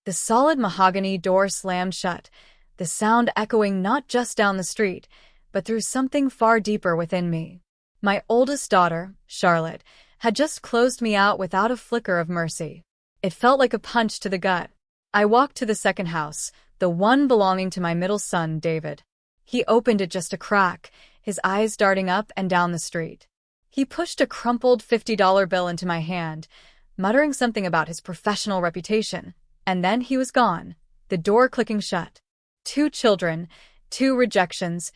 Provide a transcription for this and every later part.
The solid mahogany door slammed shut, the sound echoing not just down the street, but through something far deeper within me. My oldest daughter, Charlotte, had just closed me out without a flicker of mercy. It felt like a punch to the gut. I walked to the second house, the one belonging to my middle son, David. He opened it just a crack, his eyes darting up and down the street. He pushed a crumpled $50 bill into my hand, muttering something about his professional reputation, and then he was gone, the door clicking shut. 2 children, 2 rejections,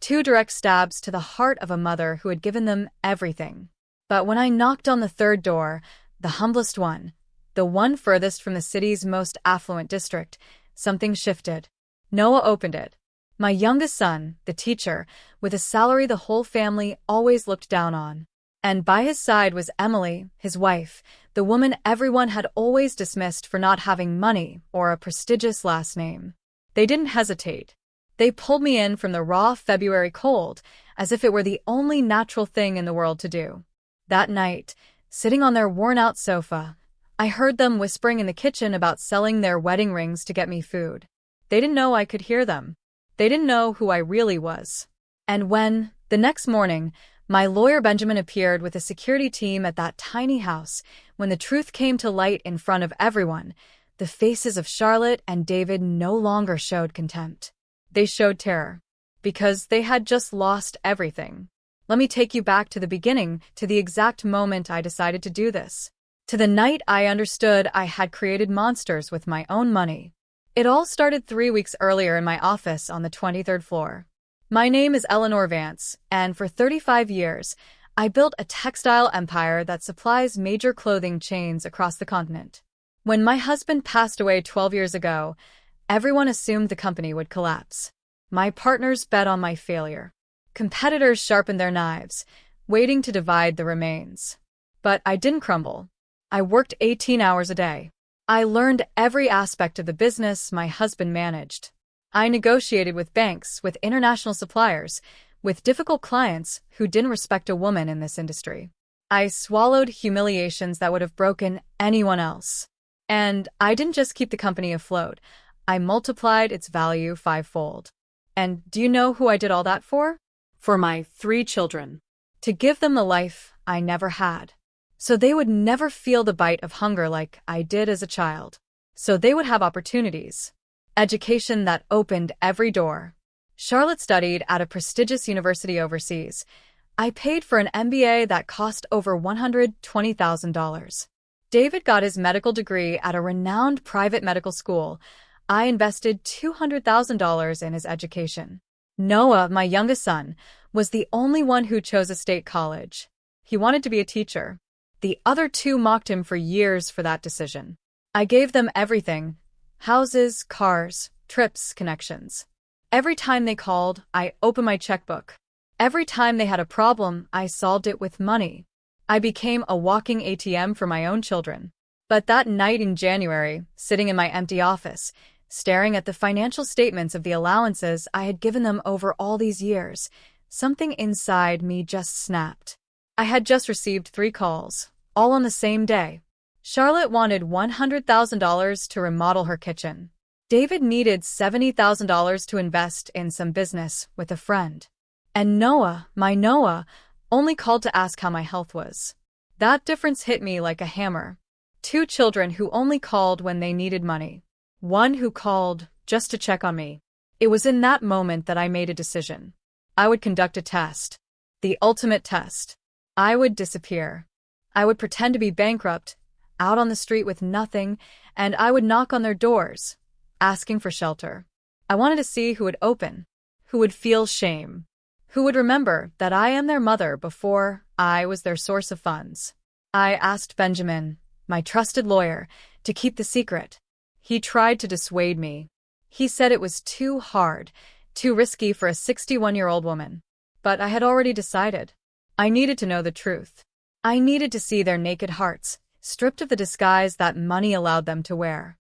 2 direct stabs to the heart of a mother who had given them everything. But when I knocked on the third door, the humblest one, the one furthest from the city's most affluent district, something shifted. Noah opened it. My youngest son, the teacher, with a salary the whole family always looked down on. And by his side was Emily, his wife, the woman everyone had always dismissed for not having money or a prestigious last name. They didn't hesitate. They pulled me in from the raw February cold, as if it were the only natural thing in the world to do. That night, sitting on their worn-out sofa, I heard them whispering in the kitchen about selling their wedding rings to get me food. They didn't know I could hear them. They didn't know who I really was. And when, the next morning, my lawyer Benjamin appeared with a security team at that tiny house, when the truth came to light in front of everyone, the faces of Charlotte and David no longer showed contempt. They showed terror. Because they had just lost everything. Let me take you back to the beginning, to the exact moment I decided to do this. To the night I understood I had created monsters with my own money. It all started 3 weeks earlier in my office on the 23rd floor. My name is Eleanor Vance, and for 35 years, I built a textile empire that supplies major clothing chains across the continent. When my husband passed away 12 years ago, everyone assumed the company would collapse. My partners bet on my failure. Competitors sharpened their knives, waiting to divide the remains. But I didn't crumble. I worked 18 hours a day. I learned every aspect of the business my husband managed. I negotiated with banks, with international suppliers, with difficult clients who didn't respect a woman in this industry. I swallowed humiliations that would have broken anyone else. And I didn't just keep the company afloat. I multiplied its value 5-fold. And do you know who I did all that for? For my 3 children. To give them the life I never had. So they would never feel the bite of hunger like I did as a child. So they would have opportunities. Education that opened every door. Charlotte studied at a prestigious university overseas. I paid for an MBA that cost over $120,000. David got his medical degree at a renowned private medical school. I invested $200,000 in his education. Noah, my youngest son, was the only one who chose a state college. He wanted to be a teacher. The other 2 mocked him for years for that decision. I gave them everything: houses, cars, trips, connections. Every time they called, I opened my checkbook. Every time they had a problem, I solved it with money. I became a walking ATM for my own children. But that night in January, sitting in my empty office, staring at the financial statements of the allowances I had given them over all these years, something inside me just snapped. I had just received 3 calls, all on the same day. Charlotte wanted $100,000 to remodel her kitchen. David needed $70,000 to invest in some business with a friend. And Noah, my Noah, only called to ask how my health was. That difference hit me like a hammer. 2 children who only called when they needed money. One who called just to check on me. It was in that moment that I made a decision. I would conduct a test. The ultimate test. I would disappear. I would pretend to be bankrupt, out on the street with nothing, and I would knock on their doors, asking for shelter. I wanted to see who would open, who would feel shame, who would remember that I am their mother before I was their source of funds. I asked Benjamin, my trusted lawyer, to keep the secret. He tried to dissuade me. He said it was too hard, too risky for a 61-year-old woman. But I had already decided. I needed to know the truth. I needed to see their naked hearts, stripped of the disguise that money allowed them to wear.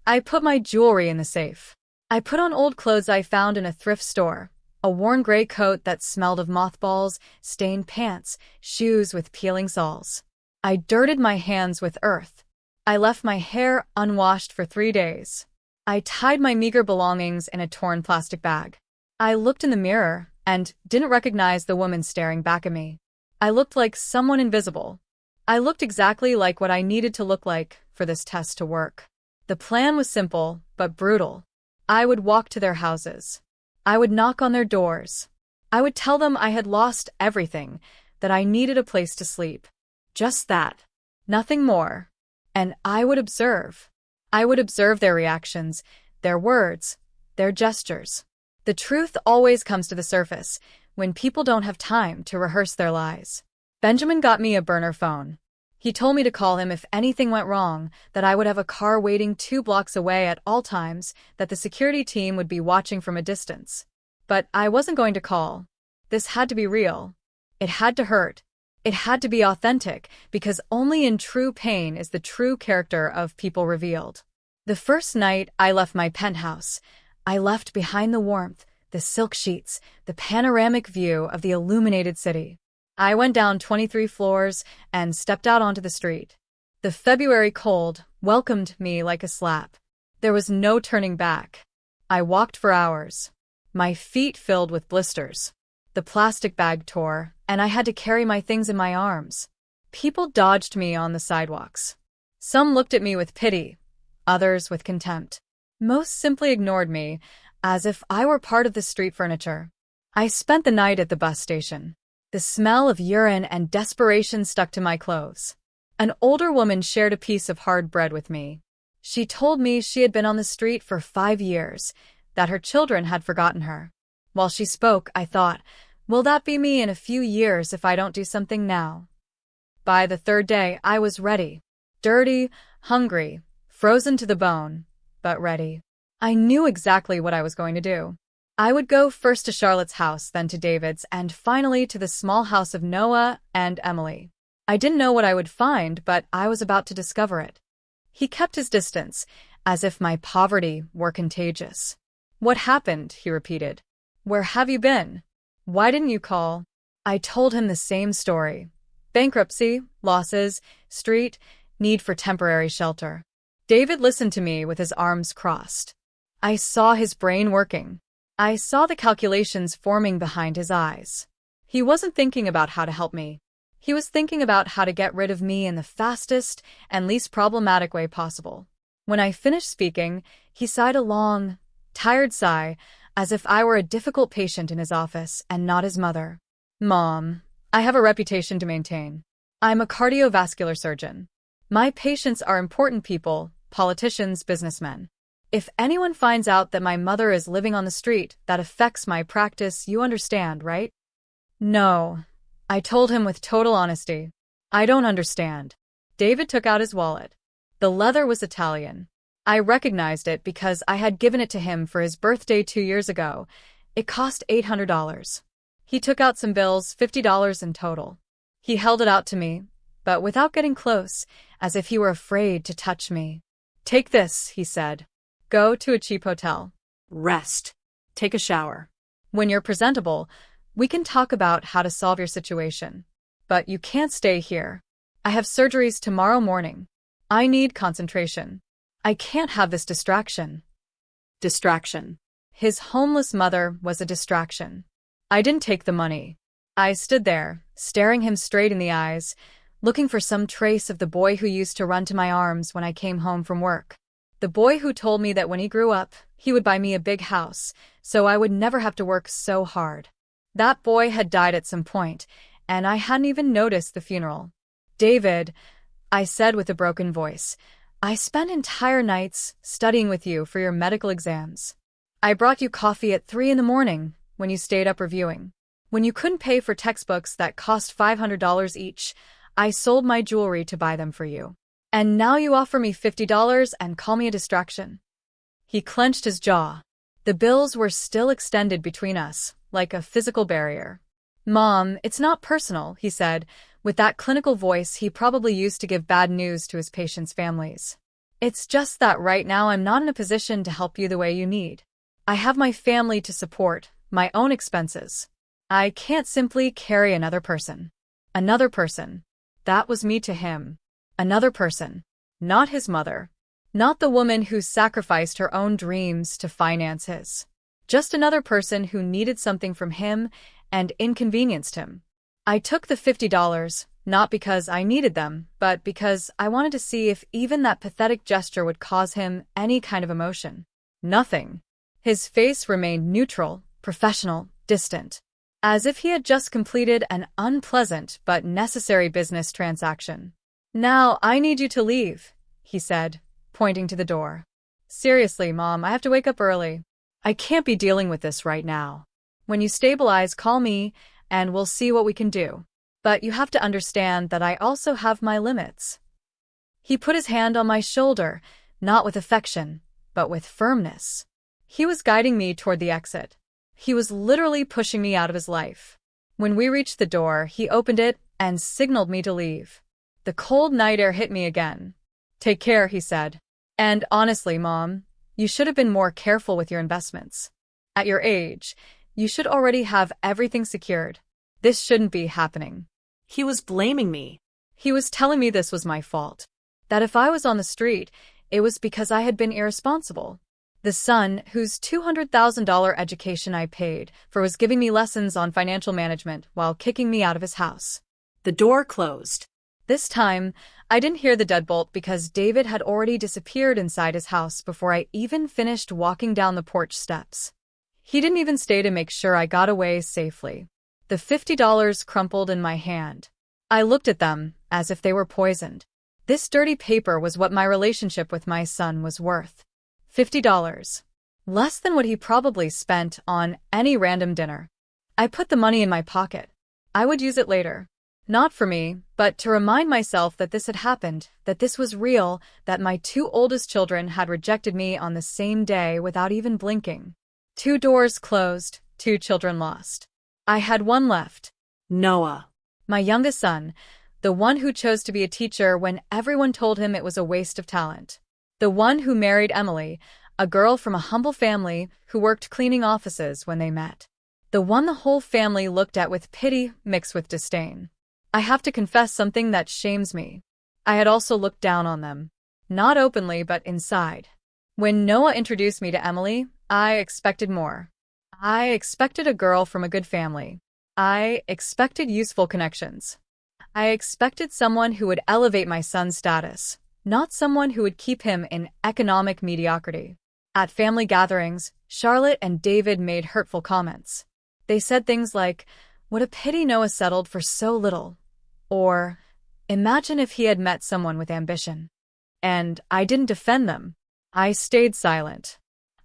I put my jewelry in the safe. I put on old clothes I found in a thrift store, a worn gray coat that smelled of mothballs, stained pants, shoes with peeling soles. I dirted my hands with earth. I left my hair unwashed for 3 days. I tied my meager belongings in a torn plastic bag. I looked in the mirror and didn't recognize the woman staring back at me. I looked like someone invisible. I looked exactly like what I needed to look like for this test to work. The plan was simple, but brutal. I would walk to their houses. I would knock on their doors. I would tell them I had lost everything, that I needed a place to sleep. Just that. Nothing more. And I would observe. I would observe their reactions, their words, their gestures. The truth always comes to the surface when people don't have time to rehearse their lies. Benjamin got me a burner phone. He told me to call him if anything went wrong, that I would have a car waiting 2 blocks away at all times, that the security team would be watching from a distance. But I wasn't going to call. This had to be real. It had to hurt. It had to be authentic, because only in true pain is the true character of people revealed. The first night I left my penthouse, I left behind the warmth, the silk sheets, the panoramic view of the illuminated city. I went down 23 floors and stepped out onto the street. The February cold welcomed me like a slap. There was no turning back. I walked for hours. My feet filled with blisters. The plastic bag tore, and I had to carry my things in my arms. People dodged me on the sidewalks. Some looked at me with pity, others with contempt. Most simply ignored me, as if I were part of the street furniture. I spent the night at the bus station. The smell of urine and desperation stuck to my clothes. An older woman shared a piece of hard bread with me. She told me she had been on the street for 5 years, that her children had forgotten her. While she spoke, I thought, will that be me in a few years if I don't do something now? By the 3rd day, I was ready. Dirty, hungry, frozen to the bone, but ready. I knew exactly what I was going to do. I would go first to Charlotte's house, then to David's, and finally to the small house of Noah and Emily. I didn't know what I would find, but I was about to discover it. He kept his distance, as if my poverty were contagious. "What happened?" he repeated. "Where have you been? Why didn't you call?" I told him the same story. Bankruptcy, losses, street, need for temporary shelter. David listened to me with his arms crossed. I saw his brain working. I saw the calculations forming behind his eyes. He wasn't thinking about how to help me. He was thinking about how to get rid of me in the fastest and least problematic way possible. When I finished speaking, he sighed a long, tired sigh, as if I were a difficult patient in his office and not his mother. "Mom, I have a reputation to maintain. I'm a cardiovascular surgeon. My patients are important people, politicians, businessmen. If anyone finds out that my mother is living on the street, that affects my practice, you understand, right?" "No," I told him with total honesty. "I don't understand." David took out his wallet. The leather was Italian. I recognized it because I had given it to him for his birthday 2 years ago. It cost $800. He took out some bills, $50 in total. He held it out to me, but without getting close, as if he were afraid to touch me. "Take this," he said. "Go to a cheap hotel. Rest. Take a shower. When you're presentable, we can talk about how to solve your situation. But you can't stay here. I have surgeries tomorrow morning. I need concentration. I can't have this distraction." Distraction. His homeless mother was a distraction. I didn't take the money. I stood there, staring him straight in the eyes, looking for some trace of the boy who used to run to my arms when I came home from work. The boy who told me that when he grew up, he would buy me a big house, so I would never have to work so hard. That boy had died at some point, and I hadn't even noticed the funeral. "David," I said with a broken voice, "I spent entire nights studying with you for your medical exams. I brought you coffee at 3 in the morning when you stayed up reviewing. When you couldn't pay for textbooks that cost $500 each, I sold my jewelry to buy them for you. And now you offer me $50 and call me a distraction." He clenched his jaw. The bills were still extended between us, like a physical barrier. "Mom, it's not personal," he said, with that clinical voice he probably used to give bad news to his patients' families. "It's just that right now I'm not in a position to help you the way you need. I have my family to support, my own expenses. I can't simply carry another person." Another person. That was me to him. Another person. Not his mother. Not the woman who sacrificed her own dreams to finance his. Just another person who needed something from him and inconvenienced him. I took the $50, not because I needed them, but because I wanted to see if even that pathetic gesture would cause him any kind of emotion. Nothing. His face remained neutral, professional, distant, as if he had just completed an unpleasant but necessary business transaction. "Now I need you to leave," he said, pointing to the door. "Seriously, Mom, I have to wake up early. I can't be dealing with this right now. When you stabilize, call me, and we'll see what we can do. But you have to understand that I also have my limits." He put his hand on my shoulder, not with affection, but with firmness. He was guiding me toward the exit. He was literally pushing me out of his life. When we reached the door, he opened it and signaled me to leave. The cold night air hit me again. "Take care," he said. "And honestly, Mom, you should have been more careful with your investments. At your age, you should already have everything secured. This shouldn't be happening." He was blaming me. He was telling me this was my fault. That if I was on the street, it was because I had been irresponsible. The son, whose $200,000 education I paid for, was giving me lessons on financial management while kicking me out of his house. The door closed. This time, I didn't hear the deadbolt because David had already disappeared inside his house before I even finished walking down the porch steps. He didn't even stay to make sure I got away safely. The $50 crumpled in my hand. I looked at them as if they were poisoned. This dirty paper was what my relationship with my son was worth. $50. Less than what he probably spent on any random dinner. I put the money in my pocket. I would use it later. Not for me, but to remind myself that this had happened, that this was real, that my two oldest children had rejected me on the same day without even blinking. 2 doors closed, 2 children lost. I had one left. Noah. My youngest son, the one who chose to be a teacher when everyone told him it was a waste of talent. The one who married Emily, a girl from a humble family who worked cleaning offices when they met. The one the whole family looked at with pity mixed with disdain. I have to confess something that shames me. I had also looked down on them. Not openly, but inside. When Noah introduced me to Emily, I expected more. I expected a girl from a good family. I expected useful connections. I expected someone who would elevate my son's status, not someone who would keep him in economic mediocrity. At family gatherings, Charlotte and David made hurtful comments. They said things like, "What a pity Noah settled for so little," or, "Imagine if he had met someone with ambition." And I didn't defend them. I stayed silent.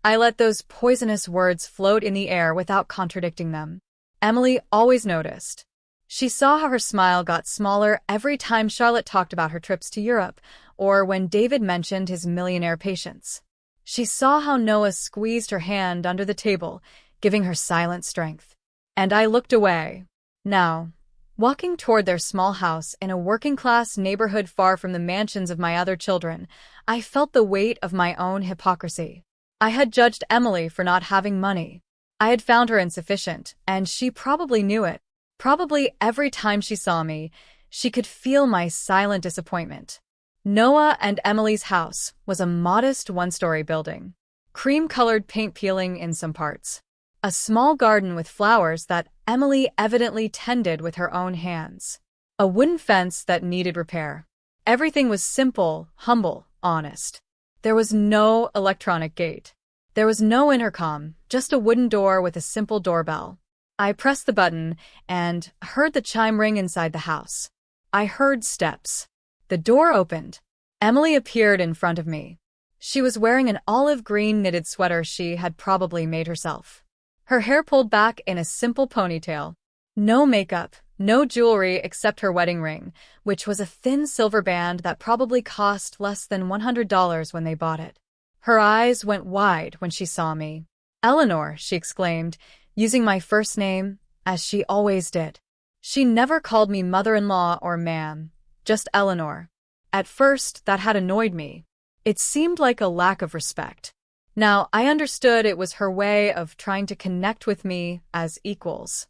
I let those poisonous words float in the air without contradicting them. Emily always noticed. She saw how her smile got smaller every time Charlotte talked about her trips to Europe, or when David mentioned his millionaire patients. She saw how Noah squeezed her hand under the table, giving her silent strength. And I looked away. Now, walking toward their small house in a working-class neighborhood far from the mansions of my other children, I felt the weight of my own hypocrisy. I had judged Emily for not having money. I had found her insufficient, and she probably knew it. Probably every time she saw me, she could feel my silent disappointment. Noah and Emily's house was a modest one-story building. Cream-colored paint peeling in some parts. A small garden with flowers that Emily evidently tended with her own hands. A wooden fence that needed repair. Everything was simple, humble, honest. There was no electronic gate. There was no intercom, just a wooden door with a simple doorbell. I pressed the button and heard the chime ring inside the house. I heard steps. The door opened. Emily appeared in front of me. She was wearing an olive green knitted sweater she had probably made herself. Her hair pulled back in a simple ponytail. No makeup, no jewelry except her wedding ring, which was a thin silver band that probably cost less than $100 when they bought it. Her eyes went wide when she saw me. "Eleanor," she exclaimed, using my first name, as she always did. She never called me mother-in-law or ma'am, just Eleanor. At first, that had annoyed me. It seemed like a lack of respect. Now, I understood it was her way of trying to connect with me as equals.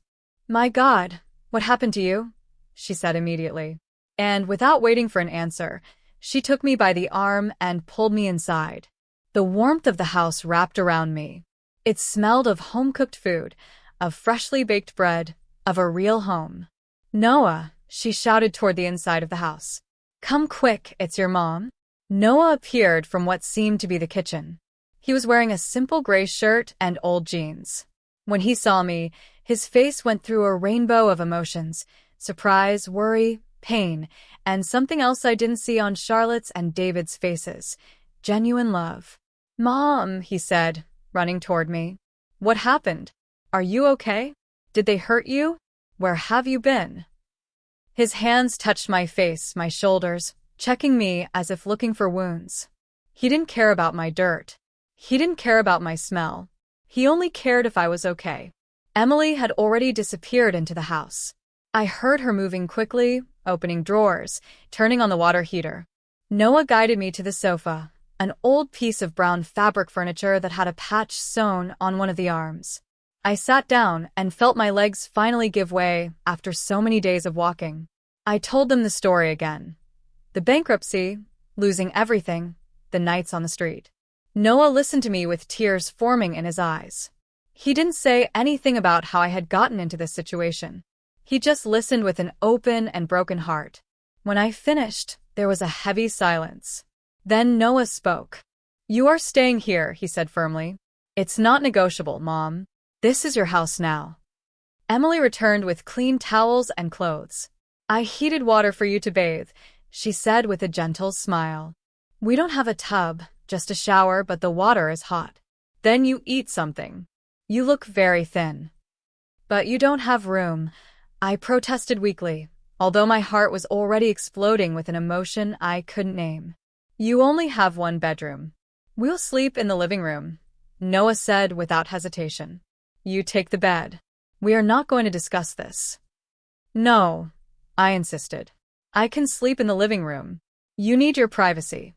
"My God, what happened to you?" she said immediately. And without waiting for an answer, She took me by the arm and pulled me inside. The warmth of the house wrapped around me. It smelled of home-cooked food, of freshly baked bread, of a real home. "Noah," she shouted toward the inside of the house. "Come quick, it's your mom." Noah appeared from what seemed to be the kitchen. He was wearing a simple gray shirt and old jeans. When he saw me, his face went through a rainbow of emotions: surprise, worry, pain, and something else I didn't see on Charlotte's and David's faces: genuine love. "Mom," he said, running toward me. "What happened? Are you okay? Did they hurt you? Where have you been?" His hands touched my face, my shoulders, checking me as if looking for wounds. He didn't care about my dirt. He didn't care about my smell. He only cared if I was okay. Emily had already disappeared into the house. I heard her moving quickly, opening drawers, turning on the water heater. Noah guided me to the sofa, an old piece of brown fabric furniture that had a patch sewn on one of the arms. I sat down and felt my legs finally give way after so many days of walking. I told them the story again. The bankruptcy, losing everything, the nights on the street. Noah listened to me with tears forming in his eyes. He didn't say anything about how I had gotten into this situation. He just listened with an open and broken heart. When I finished, there was a heavy silence. Then Noah spoke. "You are staying here," he said firmly. "It's not negotiable, Mom. This is your house now." Emily returned with clean towels and clothes. "I heated water for you to bathe," she said with a gentle smile. "We don't have a tub, just a shower, but the water is hot. Then you eat something. You look very thin." "But you don't have room," I protested weakly, although my heart was already exploding with an emotion I couldn't name. "You only have one bedroom. We'll sleep in the living room," Noah said without hesitation. "You take the bed. We are not going to discuss this." "No," I insisted. "I can sleep in the living room. You need your privacy."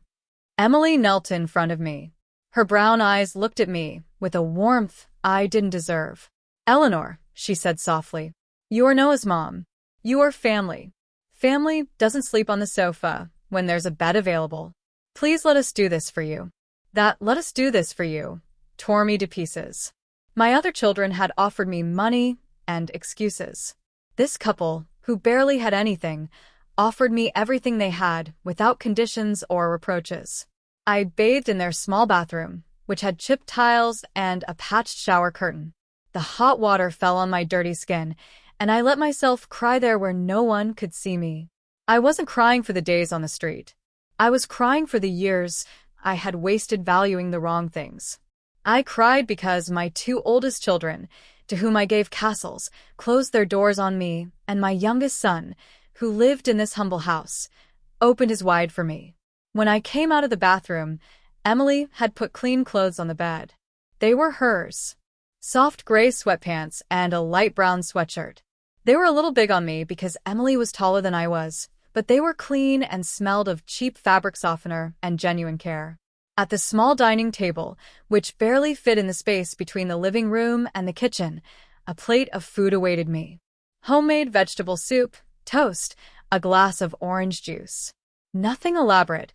Emily knelt in front of me. Her brown eyes looked at me with a warmth I didn't deserve. "Eleanor," she said softly, "you are Noah's mom. You are family. Family doesn't sleep on the sofa when there's a bed available. Please let us do this for you." That "let us do this for you" tore me to pieces. My other children had offered me money and excuses. This couple, who barely had anything, offered me everything they had without conditions or reproaches. I bathed in their small bathroom, which had chipped tiles and a patched shower curtain. The hot water fell on my dirty skin, and I let myself cry there where no one could see me. I wasn't crying for the days on the street. I was crying for the years I had wasted valuing the wrong things. I cried because my two oldest children, to whom I gave castles, closed their doors on me, and my youngest son, who lived in this humble house, opened his wide for me. When I came out of the bathroom, Emily had put clean clothes on the bed. They were hers. Soft gray sweatpants and a light brown sweatshirt. They were a little big on me because Emily was taller than I was, but they were clean and smelled of cheap fabric softener and genuine care. At the small dining table, which barely fit in the space between the living room and the kitchen, a plate of food awaited me. Homemade vegetable soup, toast, a glass of orange juice. Nothing elaborate,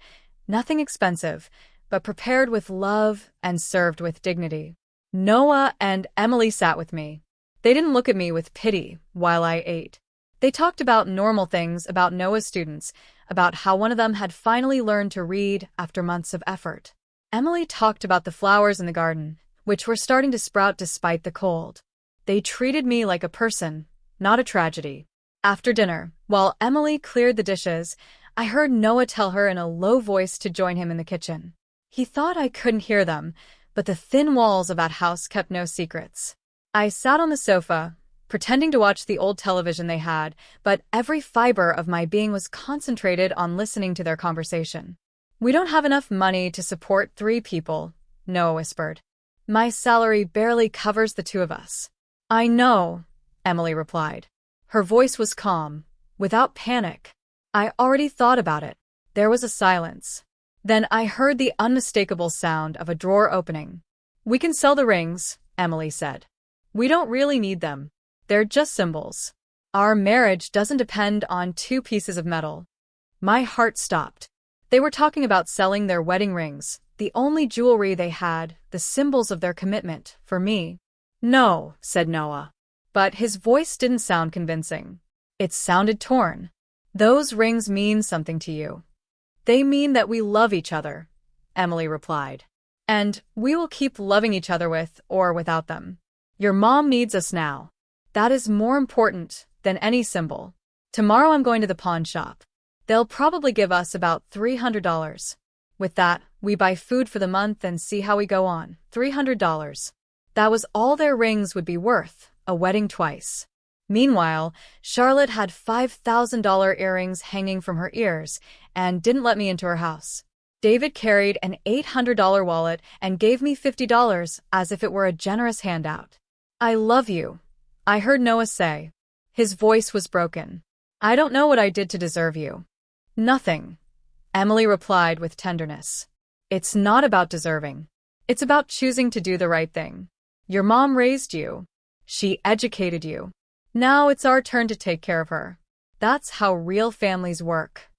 nothing expensive, but prepared with love and served with dignity. Noah and Emily sat with me. They didn't look at me with pity while I ate. They talked about normal things about Noah's students, about how one of them had finally learned to read after months of effort. Emily talked about the flowers in the garden, which were starting to sprout despite the cold. They treated me like a person, not a tragedy. After dinner, while Emily cleared the dishes, I heard Noah tell her in a low voice to join him in the kitchen. He thought I couldn't hear them, but the thin walls of that house kept no secrets. I sat on the sofa, pretending to watch the old television they had, but every fiber of my being was concentrated on listening to their conversation. "We don't have enough money to support 3 people, Noah whispered. "My salary barely covers the 2 of us." "I know," Emily replied. Her voice was calm, without panic. "I already thought about it." There was a silence. Then I heard the unmistakable sound of a drawer opening. "We can sell the rings," Emily said. "We don't really need them. They're just symbols. Our marriage doesn't depend on 2 pieces of metal." My heart stopped. They were talking about selling their wedding rings, the only jewelry they had, the symbols of their commitment, for me. No, said Noah. But his voice didn't sound convincing. It sounded torn. Those rings mean something to you. They mean that we love each other, Emily replied. And we will keep loving each other with or without them. Your mom needs us now. That is more important than any symbol. Tomorrow I'm going to the pawn shop. They'll probably give us about $300. With that, we buy food for the month and see how we go on. $300. That was all their rings would be worth, a wedding twice. Meanwhile, Charlotte had $5,000 earrings hanging from her ears and didn't let me into her house. David carried an $800 wallet and gave me $50 as if it were a generous handout. I love you, I heard Noah say. His voice was broken. I don't know what I did to deserve you. Nothing, Emily replied with tenderness. It's not about deserving. It's about choosing to do the right thing. Your mom raised you. She educated you. Now it's our turn to take care of her. That's how real families work.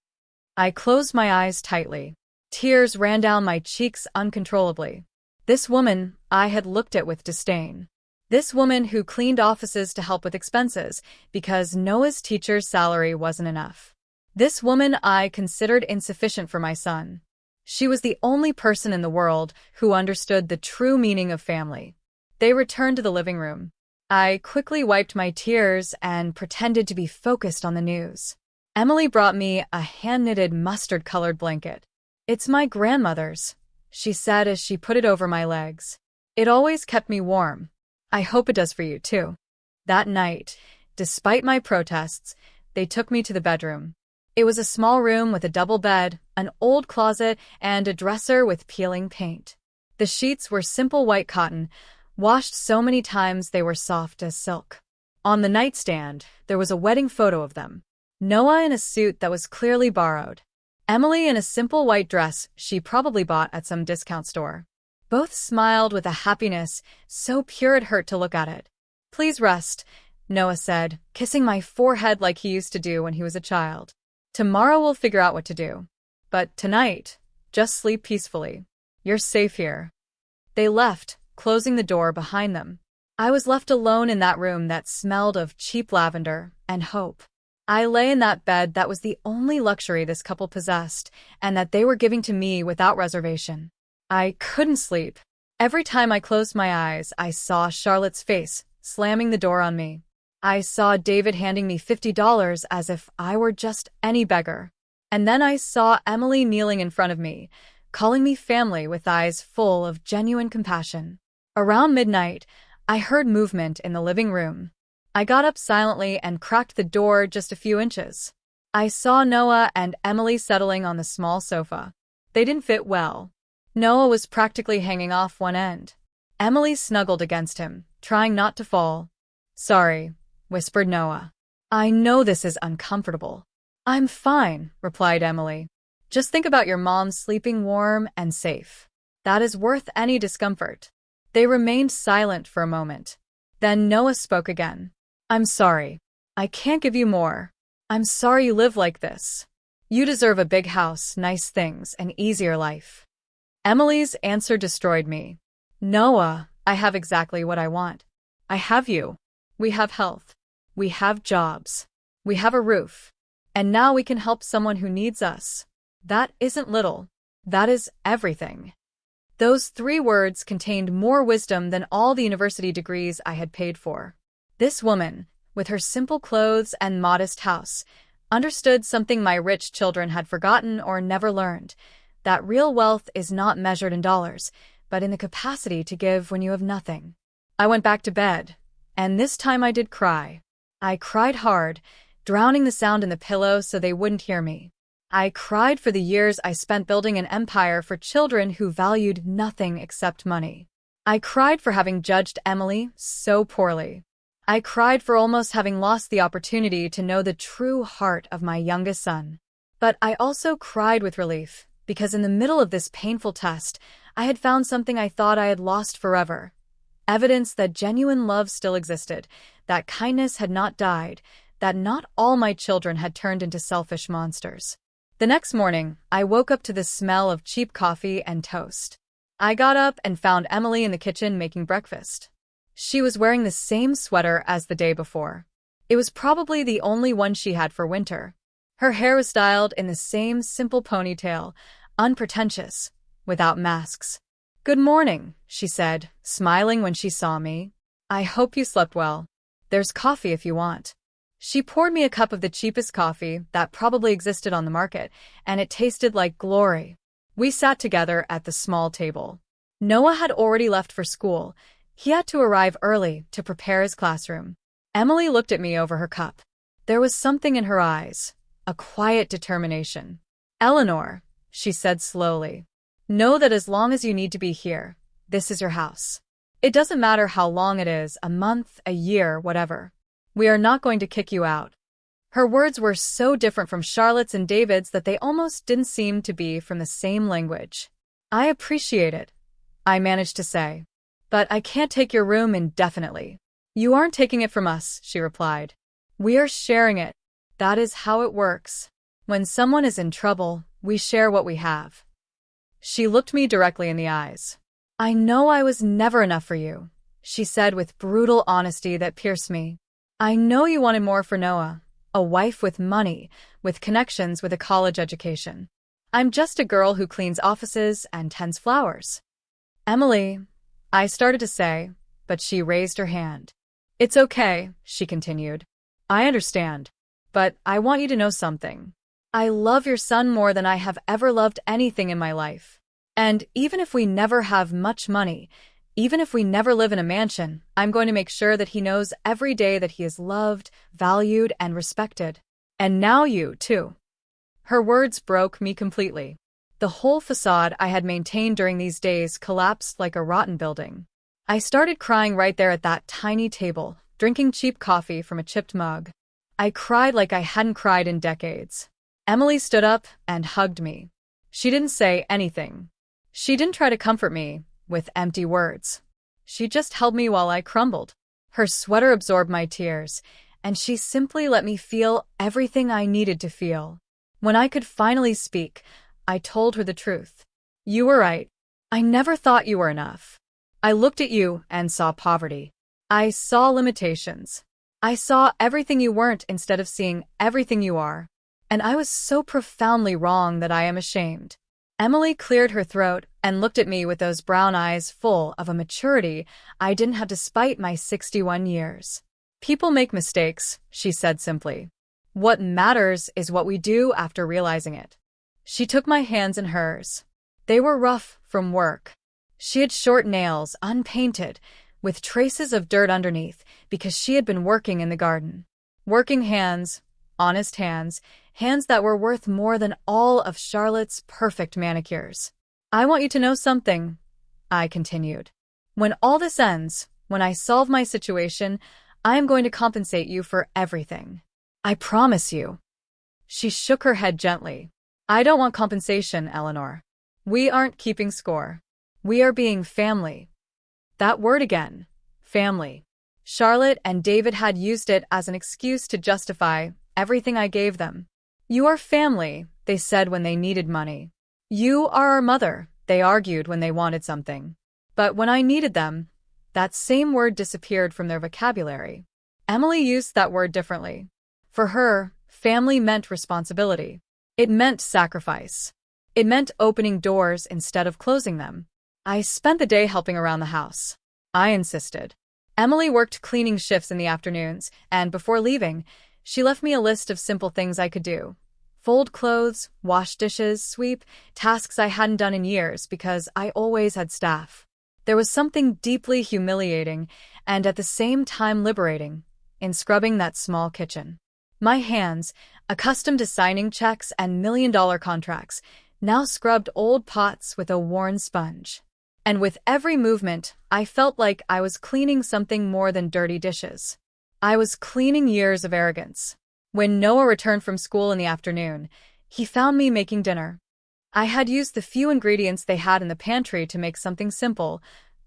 I closed my eyes tightly. Tears ran down my cheeks uncontrollably. This woman I had looked at with disdain. This woman who cleaned offices to help with expenses because Noah's teacher's salary wasn't enough. This woman I considered insufficient for my son. She was the only person in the world who understood the true meaning of family. They returned to the living room. I quickly wiped my tears and pretended to be focused on the news. Emily brought me a hand-knitted mustard-colored blanket. It's my grandmother's, she said as she put it over my legs. It always kept me warm. I hope it does for you, too. That night, despite my protests, they took me to the bedroom. It was a small room with a double bed, an old closet, and a dresser with peeling paint. The sheets were simple white cotton, washed so many times they were soft as silk. On the nightstand, there was a wedding photo of them. Noah in a suit that was clearly borrowed. Emily in a simple white dress she probably bought at some discount store. Both smiled with a happiness so pure it hurt to look at it. Please rest, Noah said, kissing my forehead like he used to do when he was a child. Tomorrow we'll figure out what to do. But tonight, just sleep peacefully. You're safe here. They left, closing the door behind them. I was left alone in that room that smelled of cheap lavender and hope. I lay in that bed that was the only luxury this couple possessed and that they were giving to me without reservation. I couldn't sleep. Every time I closed my eyes, I saw Charlotte's face, slamming the door on me. I saw David handing me $50 as if I were just any beggar. And then I saw Emily kneeling in front of me, calling me family with eyes full of genuine compassion. Around midnight, I heard movement in the living room. I got up silently and cracked the door just a few inches. I saw Noah and Emily settling on the small sofa. They didn't fit well. Noah was practically hanging off one end. Emily snuggled against him, trying not to fall. Sorry, whispered Noah. I know this is uncomfortable. I'm fine, replied Emily. Just think about your mom sleeping warm and safe. That is worth any discomfort. They remained silent for a moment. Then Noah spoke again. I'm sorry. I can't give you more. I'm sorry you live like this. You deserve a big house, nice things, an easier life. Emily's answer destroyed me. Noah, I have exactly what I want. I have you. We have health. We have jobs. We have a roof. And now we can help someone who needs us. That isn't little. That is everything. Those 3 words contained more wisdom than all the university degrees I had paid for. This woman, with her simple clothes and modest house, understood something my rich children had forgotten or never learned, that real wealth is not measured in dollars, but in the capacity to give when you have nothing. I went back to bed, and this time I did cry. I cried hard, drowning the sound in the pillow so they wouldn't hear me. I cried for the years I spent building an empire for children who valued nothing except money. I cried for having judged Emily so poorly. I cried for almost having lost the opportunity to know the true heart of my youngest son. But I also cried with relief, because in the middle of this painful test, I had found something I thought I had lost forever. Evidence that genuine love still existed, that kindness had not died, that not all my children had turned into selfish monsters. The next morning, I woke up to the smell of cheap coffee and toast. I got up and found Emily in the kitchen making breakfast. She was wearing the same sweater as the day before. It was probably the only one she had for winter. Her hair was styled in the same simple ponytail, unpretentious, without masks. "Good morning," she said, smiling when she saw me. "I hope you slept well. There's coffee if you want." She poured me a cup of the cheapest coffee that probably existed on the market, and it tasted like glory. We sat together at the small table. Noah had already left for school. He had to arrive early to prepare his classroom. Emily looked at me over her cup. There was something in her eyes, a quiet determination. "Eleanor," she said slowly, "know that as long as you need to be here, this is your house. It doesn't matter how long it is, a month, a year, whatever. We are not going to kick you out." Her words were so different from Charlotte's and David's that they almost didn't seem to be from the same language. "I appreciate it," I managed to say, "but I can't take your room indefinitely." "You aren't taking it from us," she replied. "We are sharing it. That is how it works. When someone is in trouble, we share what we have." She looked me directly in the eyes. "I know I was never enough for you," she said with brutal honesty that pierced me. "I know you wanted more for Noah, a wife with money, with connections, with a college education. I'm just a girl who cleans offices and tends flowers." "Emily," I started to say, but she raised her hand. "It's okay," she continued. "I understand. But I want you to know something. I love your son more than I have ever loved anything in my life. And even if we never have much money, even if we never live in a mansion, I'm going to make sure that he knows every day that he is loved, valued, and respected. And now you, too." Her words broke me completely. The whole facade I had maintained during these days collapsed like a rotten building. I started crying right there at that tiny table, drinking cheap coffee from a chipped mug. I cried like I hadn't cried in decades. Emily stood up and hugged me. She didn't say anything. She didn't try to comfort me with empty words. She just held me while I crumbled. Her sweater absorbed my tears, and she simply let me feel everything I needed to feel. When I could finally speak, I told her the truth. "You were right. I never thought you were enough. I looked at you and saw poverty. I saw limitations. I saw everything you weren't instead of seeing everything you are. And I was so profoundly wrong that I am ashamed." Emily cleared her throat and looked at me with those brown eyes full of a maturity I didn't have despite my 61 years. "People make mistakes," she said simply. "What matters is what we do after realizing it." She took my hands in hers. They were rough from work. She had short nails, unpainted, with traces of dirt underneath because she had been working in the garden. Working hands, honest hands, hands that were worth more than all of Charlotte's perfect manicures. "I want you to know something," I continued. "When all this ends, when I solve my situation, I am going to compensate you for everything. I promise you." She shook her head gently. "I don't want compensation, Eleanor. We aren't keeping score. We are being family." That word again, family. Charlotte and David had used it as an excuse to justify everything I gave them. "You are family," they said when they needed money. "You are our mother," they argued when they wanted something. But when I needed them, that same word disappeared from their vocabulary. Emily used that word differently. For her, family meant responsibility. It meant sacrifice. It meant opening doors instead of closing them. I spent the day helping around the house. I insisted. Emily worked cleaning shifts in the afternoons, and before leaving, she left me a list of simple things I could do. Fold clothes, wash dishes, sweep, tasks I hadn't done in years because I always had staff. There was something deeply humiliating and at the same time liberating in scrubbing that small kitchen. My hands, accustomed to signing checks and million-dollar contracts, now scrubbed old pots with a worn sponge. And with every movement, I felt like I was cleaning something more than dirty dishes. I was cleaning years of arrogance. When Noah returned from school in the afternoon, he found me making dinner. I had used the few ingredients they had in the pantry to make something simple,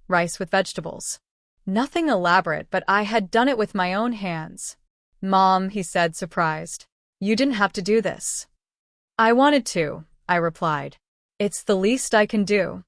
rice with vegetables. Nothing elaborate, but I had done it with my own hands. "Mom," he said, surprised, "you didn't have to do this." I wanted to, I replied. It's the least I can do.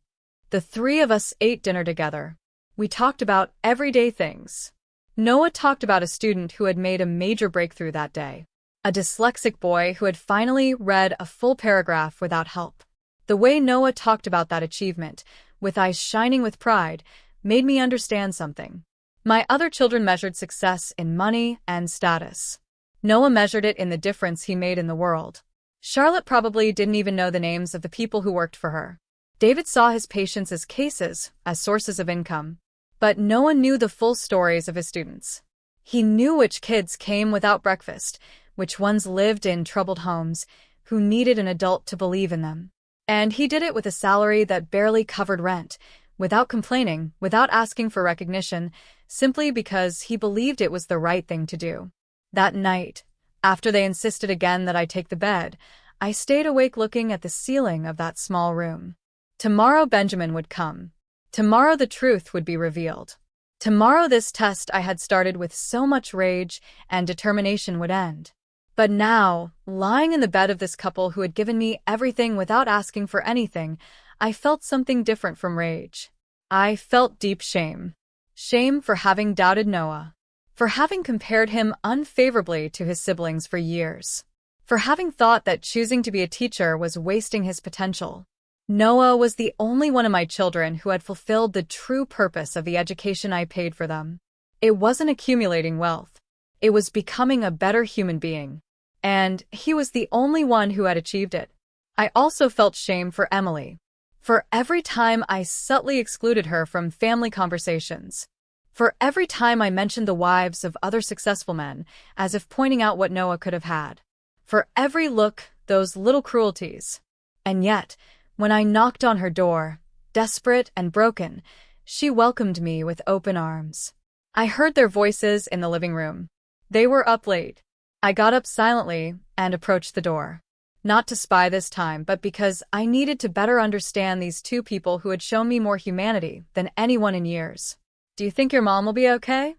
The three of us ate dinner together. We talked about everyday things. Noah talked about a student who had made a major breakthrough that day. A dyslexic boy who had finally read a full paragraph without help. The way Noah talked about that achievement, with eyes shining with pride, made me understand something. My other children measured success in money and status. Noah measured it in the difference he made in the world. Charlotte probably didn't even know the names of the people who worked for her. David saw his patients as cases, as sources of income. But Noah knew the full stories of his students. He knew which kids came without breakfast, which ones lived in troubled homes, who needed an adult to believe in them. And he did it with a salary that barely covered rent, without complaining, without asking for recognition, simply because he believed it was the right thing to do. That night, after they insisted again that I take the bed, I stayed awake looking at the ceiling of that small room. Tomorrow Benjamin would come. Tomorrow the truth would be revealed. Tomorrow this test I had started with so much rage and determination would end. But now, lying in the bed of this couple who had given me everything without asking for anything, I felt something different from rage. I felt deep shame. Shame for having doubted Noah. For having compared him unfavorably to his siblings for years. For having thought that choosing to be a teacher was wasting his potential. Noah was the only one of my children who had fulfilled the true purpose of the education I paid for them. It wasn't accumulating wealth. It was becoming a better human being. And he was the only one who had achieved it. I also felt shame for Emily. For every time I subtly excluded her from family conversations. For every time I mentioned the wives of other successful men, as if pointing out what Noah could have had. For every look, those little cruelties. And yet, when I knocked on her door, desperate and broken, she welcomed me with open arms. I heard their voices in the living room. They were up late. I got up silently and approached the door. Not to spy this time, but because I needed to better understand these two people who had shown me more humanity than anyone in years. "Do you think your mom will be okay?"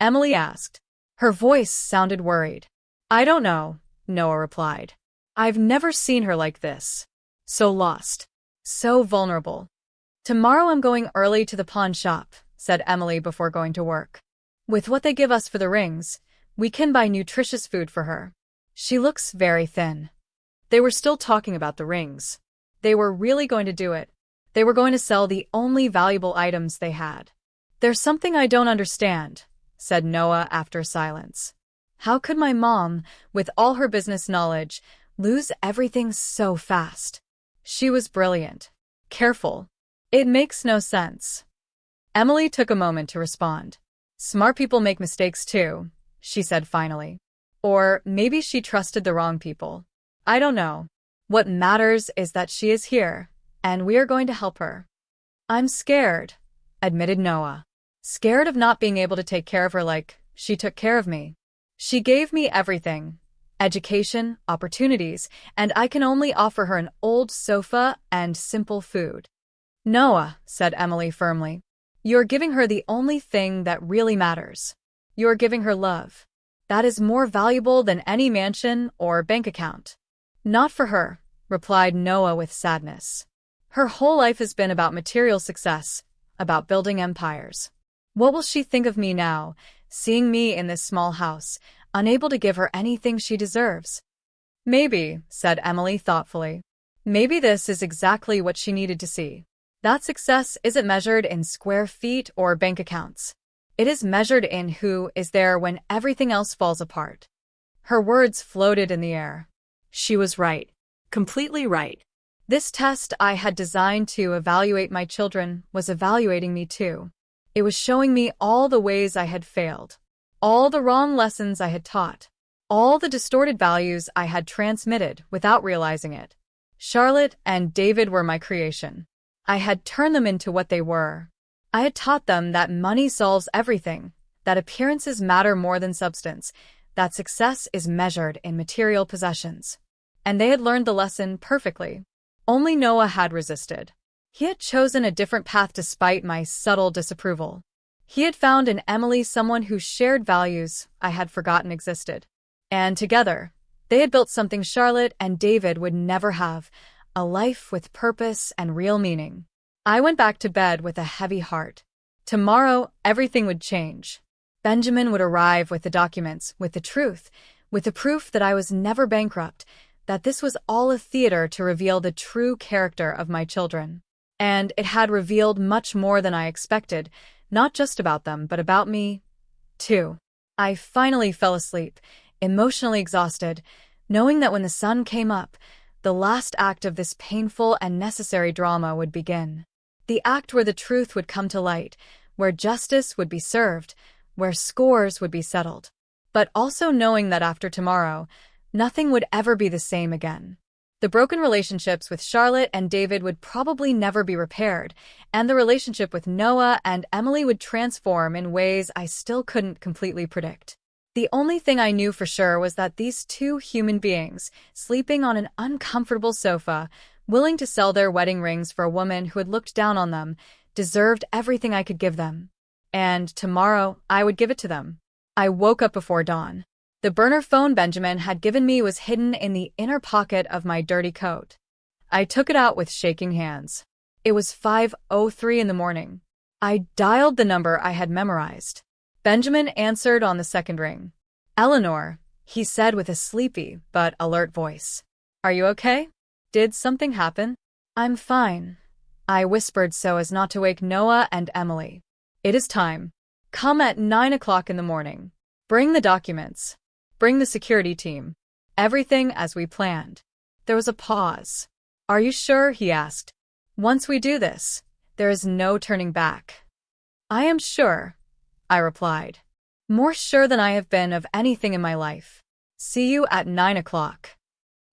Emily asked. Her voice sounded worried. "I don't know," Noah replied. "I've never seen her like this. So lost. So vulnerable." "Tomorrow I'm going early to the pawn shop," said Emily before going to work. "With what they give us for the rings, we can buy nutritious food for her. She looks very thin." They were still talking about the rings. They were really going to do it. They were going to sell the only valuable items they had. "There's something I don't understand," said Noah after silence. "How could my mom, with all her business knowledge, lose everything so fast? She was brilliant. Careful. It makes no sense." Emily took a moment to respond. "Smart people make mistakes too," she said finally. "Or maybe she trusted the wrong people. I don't know. What matters is that she is here, and we are going to help her." "I'm scared," admitted Noah. "Scared of not being able to take care of her like she took care of me. She gave me everything. Education, opportunities, and I can only offer her an old sofa and simple food." "Noah," said Emily firmly, "you're giving her the only thing that really matters. You're giving her love. That is more valuable than any mansion or bank account." "Not for her," replied Noah with sadness. "Her whole life has been about material success, about building empires. What will she think of me now, seeing me in this small house, unable to give her anything she deserves?" "Maybe," said Emily thoughtfully. "Maybe this is exactly what she needed to see. That success isn't measured in square feet or bank accounts. It is measured in who is there when everything else falls apart." Her words floated in the air. She was right. Completely right. This test I had designed to evaluate my children was evaluating me too. It was showing me all the ways I had failed. All the wrong lessons I had taught. All the distorted values I had transmitted without realizing it. Charlotte and David were my creation. I had turned them into what they were. I had taught them that money solves everything, that appearances matter more than substance, that success is measured in material possessions. And they had learned the lesson perfectly. Only Noah had resisted. He had chosen a different path despite my subtle disapproval. He had found in Emily someone who shared values I had forgotten existed. And together, They had built something Charlotte and David would never have, a life with purpose and real meaning. I went back to bed with a heavy heart. Tomorrow, everything would change. Benjamin would arrive with the documents, with the truth, with the proof that I was never bankrupt, that this was all a theater to reveal the true character of my children. And it had revealed much more than I expected, not just about them, but about me, too. I finally fell asleep, emotionally exhausted, knowing that when the sun came up, the last act of this painful and necessary drama would begin. The act where the truth would come to light, where justice would be served, where scores would be settled. But also knowing that after tomorrow, nothing would ever be the same again. The broken relationships with Charlotte and David would probably never be repaired, and the relationship with Noah and Emily would transform in ways I still couldn't completely predict. The only thing I knew for sure was that these two human beings, sleeping on an uncomfortable sofa, willing to sell their wedding rings for a woman who had looked down on them, deserved everything I could give them. And tomorrow, I would give it to them. I woke up before dawn. The burner phone Benjamin had given me was hidden in the inner pocket of my dirty coat. I took it out with shaking hands. It was 5:03 in the morning. I dialed the number I had memorized. Benjamin answered on the second ring. "Eleanor," he said with a sleepy but alert voice. "Are you okay? Did something happen?" "I'm fine," I whispered so as not to wake Noah and Emily. "It is time. Come at 9 o'clock in the morning. Bring the documents. Bring the security team. Everything as we planned." There was a pause. "Are you sure?" he asked. "Once we do this, there is no turning back." "I am sure," I replied. "More sure than I have been of anything in my life. See you at 9 o'clock.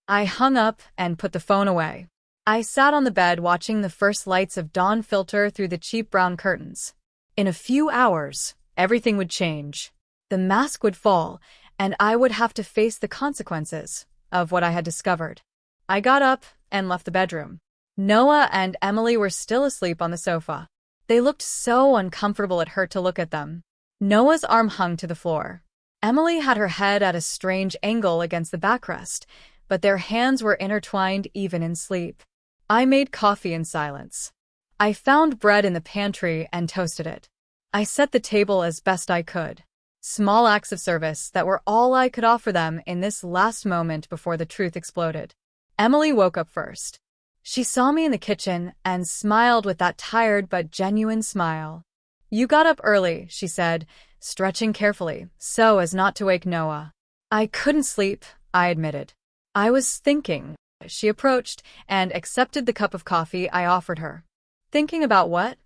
I hung up and put the phone away. I sat on the bed watching the first lights of dawn filter through the cheap brown curtains. In a few hours, everything would change. The mask would fall, and I would have to face the consequences of what I had discovered. I got up and left the bedroom. Noah and Emily were still asleep on the sofa. They looked so uncomfortable it hurt to look at them. Noah's arm hung to the floor. Emily had her head at a strange angle against the backrest, but their hands were intertwined even in sleep. I made coffee in silence. I found bread in the pantry and toasted it. I set the table as best I could. Small acts of service that were all I could offer them in this last moment before the truth exploded. Emily woke up first. She saw me in the kitchen and smiled with that tired but genuine smile. "You got up early," she said, stretching carefully, so as not to wake Noah. "I couldn't sleep," I admitted. "I was thinking." She approached and accepted the cup of coffee I offered her. "Thinking about what?"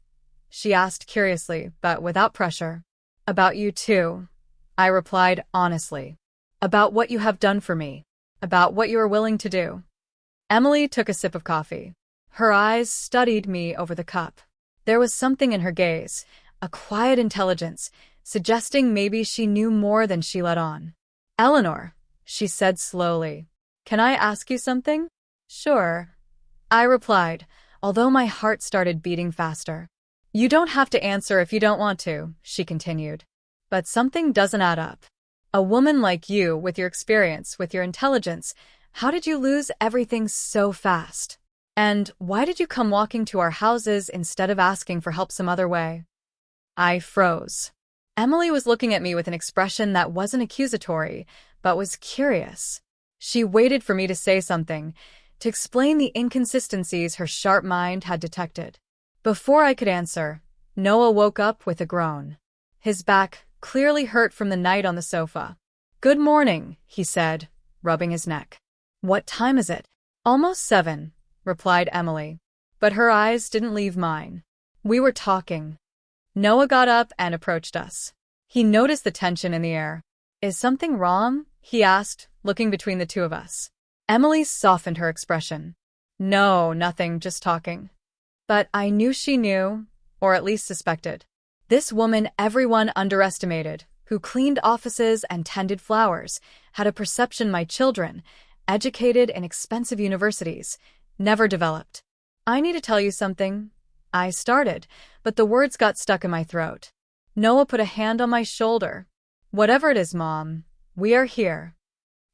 she asked curiously, but without pressure. "About you too," I replied honestly. "About what you have done for me. About what you are willing to do." Emily took a sip of coffee. Her eyes studied me over the cup. There was something in her gaze, a quiet intelligence, suggesting maybe she knew more than she let on. "Eleanor," she said slowly, "can I ask you something?" "Sure," I replied, although my heart started beating faster. "You don't have to answer if you don't want to," she continued. "But something doesn't add up. A woman like you, with your experience, with your intelligence, how did you lose everything so fast? And why did you come walking to our houses instead of asking for help some other way?" I froze. Emily was looking at me with an expression that wasn't accusatory, but was curious. She waited for me to say something, to explain the inconsistencies her sharp mind had detected. Before I could answer, Noah woke up with a groan. His back clearly hurt from the night on the sofa. "Good morning," he said, rubbing his neck. "What time is it?" "Almost 7, replied Emily. But her eyes didn't leave mine. We were talking. Noah got up and approached us. He noticed the tension in the air. "Is something wrong?" he asked, looking between the two of us. Emily softened her expression. "No, nothing, just talking." But I knew she knew, or at least suspected. This woman everyone underestimated, who cleaned offices and tended flowers, had a perception my children, educated in expensive universities, never developed. "I need to tell you something," I started, but the words got stuck in my throat. Noah put a hand on my shoulder. "Whatever it is, Mom, we are here."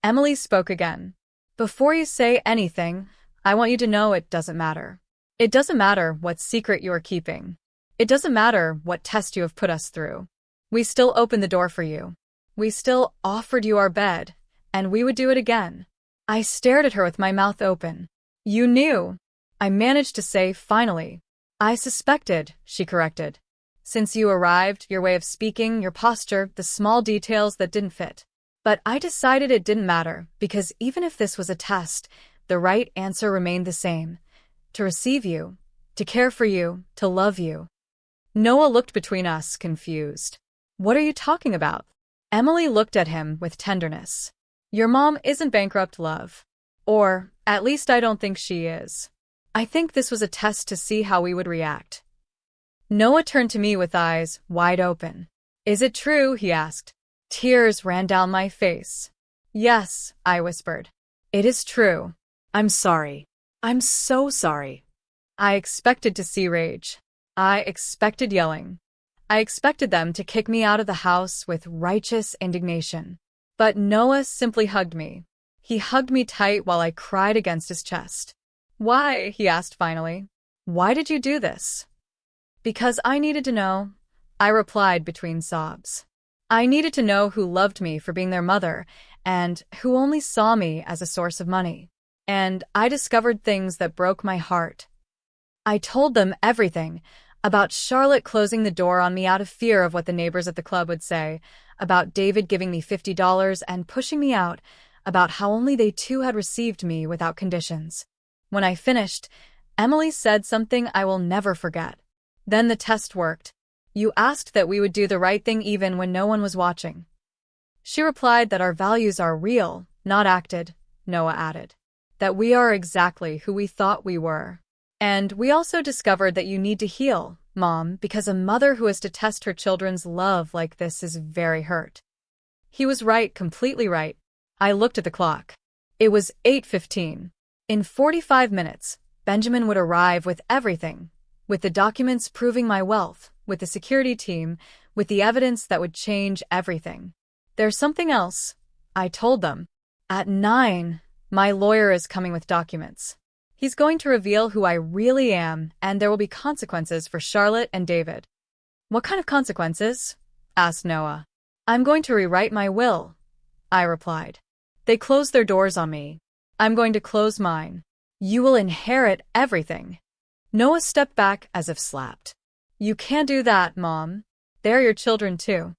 Emily spoke again. Before you say anything, I want you to know it doesn't matter. It doesn't matter what secret you are keeping. It doesn't matter what test you have put us through. We still opened the door for you. We still offered you our bed, and we would do it again. I stared at her with my mouth open. You knew. I managed to say finally. I suspected, she corrected. Since you arrived, your way of speaking, your posture, the small details that didn't fit. But I decided it didn't matter, because even if this was a test, the right answer remained the same. To receive you, to care for you, to love you. Noah looked between us, confused. What are you talking about? Emily looked at him with tenderness. Your mom isn't bankrupt, love. Or, at least I don't think she is. I think this was a test to see how we would react. Noah turned to me with eyes wide open. Is it true? He asked. Tears ran down my face. Yes, I whispered. It is true. I'm sorry. I'm so sorry. I expected to see rage. I expected yelling. I expected them to kick me out of the house with righteous indignation. But Noah simply hugged me. He hugged me tight while I cried against his chest. Why? He asked finally. Why did you do this? Because I needed to know, I replied between sobs. I needed to know who loved me for being their mother and who only saw me as a source of money. And I discovered things that broke my heart. I told them everything, about Charlotte closing the door on me out of fear of what the neighbors at the club would say, about David giving me $50 and pushing me out, about how only they two had received me without conditions. When I finished, Emily said something I will never forget. Then the test worked. You asked that we would do the right thing even when no one was watching. She replied that our values are real, not acted, Noah added. That we are exactly who we thought we were. And we also discovered that you need to heal, Mom, because a mother who has to test her children's love like this is very hurt. He was right, completely right. I looked at the clock. It was 8:15. In 45 minutes, Benjamin would arrive with everything, with the documents proving my wealth, with the security team, with the evidence that would change everything. There's something else, I told them. At 9, my lawyer is coming with documents. He's going to reveal who I really am, and there will be consequences for Charlotte and David. What kind of consequences? Asked Noah. I'm going to rewrite my will, I replied. They closed their doors on me. I'm going to close mine. You will inherit everything. Noah stepped back as if slapped. You can't do that, Mom. They're your children too.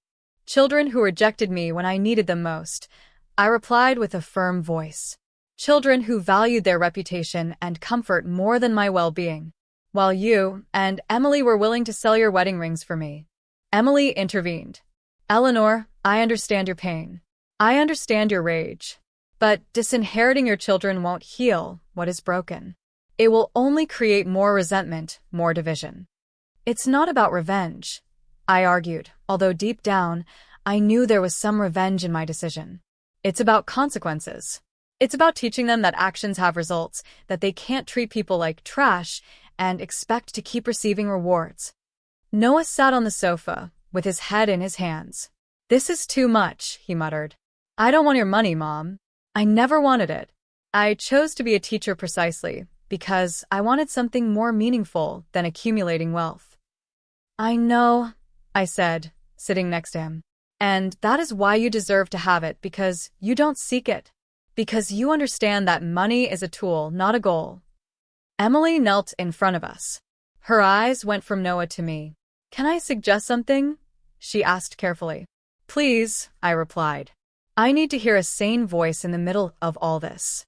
Children who rejected me when I needed them most, I replied with a firm voice. Children who valued their reputation and comfort more than my well-being. While you and Emily were willing to sell your wedding rings for me. Emily intervened. Eleanor, I understand your pain. I understand your rage. But disinheriting your children won't heal what is broken. It will only create more resentment, more division. It's not about revenge, I argued, although deep down, I knew there was some revenge in my decision. It's about consequences. It's about teaching them that actions have results, that they can't treat people like trash and expect to keep receiving rewards. Noah sat on the sofa, with his head in his hands. This is too much, he muttered. I don't want your money, Mom. I never wanted it. I chose to be a teacher precisely because I wanted something more meaningful than accumulating wealth. I know, I said, sitting next to him. And that is why you deserve to have it, because you don't seek it. Because you understand that money is a tool, not a goal. Emily knelt in front of us. Her eyes went from Noah to me. Can I suggest something? She asked carefully. Please, I replied. I need to hear a sane voice in the middle of all this.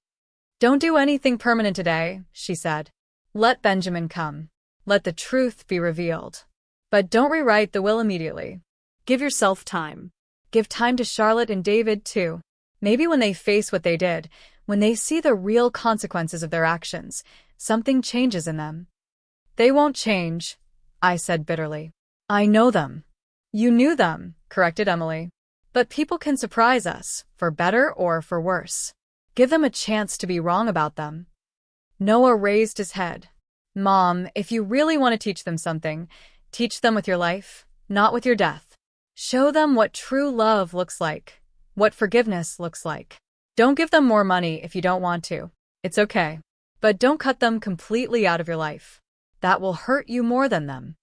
Don't do anything permanent today, she said. Let Benjamin come. Let the truth be revealed. But don't rewrite the will immediately. Give yourself time. Give time to Charlotte and David, too. Maybe when they face what they did, when they see the real consequences of their actions, something changes in them. They won't change, I said bitterly. I know them. You knew them, corrected Emily. But people can surprise us, for better or for worse. Give them a chance to be wrong about them. Noah raised his head. Mom, if you really want to teach them something, teach them with your life, not with your death. Show them what true love looks like. What forgiveness looks like. Don't give them more money if you don't want to. It's okay. But don't cut them completely out of your life. That will hurt you more than them.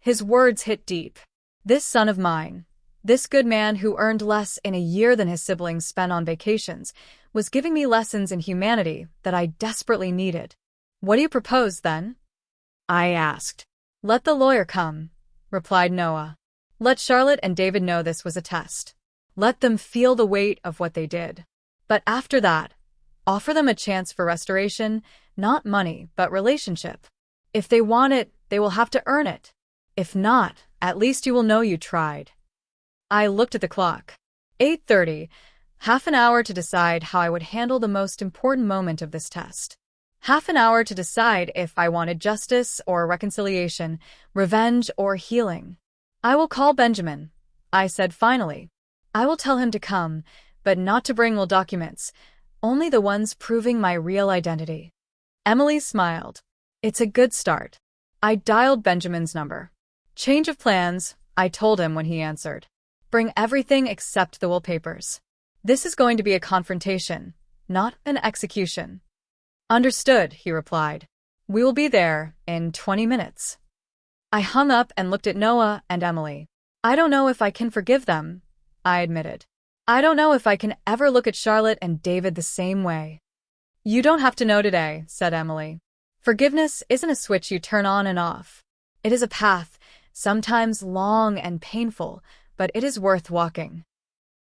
His words hit deep. This son of mine, this good man who earned less in a year than his siblings spent on vacations, was giving me lessons in humanity that I desperately needed. What do you propose, then? I asked. Let the lawyer come, replied Noah. Let Charlotte and David know this was a test. Let them feel the weight of what they did. But after that, offer them a chance for restoration, not money, but relationship. If they want it, they will have to earn it. If not, at least you will know you tried. I looked at the clock. 8:30, half an hour to decide how I would handle the most important moment of this test. Half an hour to decide if I wanted justice or reconciliation, revenge or healing. I will call Benjamin, I said finally. I will tell him to come, but not to bring real documents, only the ones proving my real identity. Emily smiled. It's a good start. I dialed Benjamin's number. Change of plans, I told him when he answered. Bring everything except the will papers. This is going to be a confrontation, not an execution. Understood, he replied. We will be there in 20 minutes. I hung up and looked at Noah and Emily. I don't know if I can forgive them, I admitted. I don't know if I can ever look at Charlotte and David the same way. You don't have to know today, said Emily. Forgiveness isn't a switch you turn on and off. It is a path, sometimes long and painful, but it is worth walking.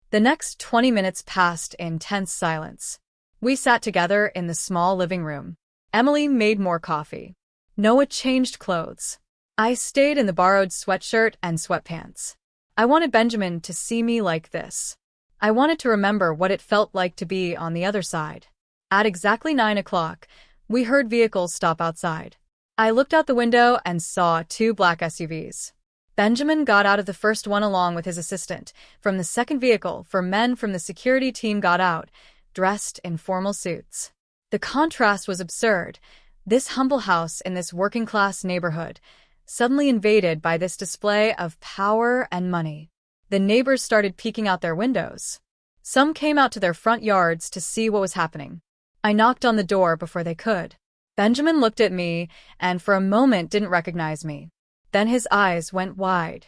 The next 20 minutes passed in tense silence. We sat together in the small living room. Emily made more coffee. Noah changed clothes. I stayed in the borrowed sweatshirt and sweatpants. I wanted Benjamin to see me like this. I wanted to remember what it felt like to be on the other side. At exactly 9 o'clock, we heard vehicles stop outside. I looked out the window and saw 2 black SUVs. Benjamin got out of the first one along with his assistant. From the second vehicle, 4 men from the security team got out, dressed in formal suits. The contrast was absurd. This humble house in this working-class neighborhood, suddenly invaded by this display of power and money. The neighbors started peeking out their windows. Some came out to their front yards to see what was happening. I knocked on the door before they could. Benjamin looked at me and for a moment didn't recognize me. Then his eyes went wide.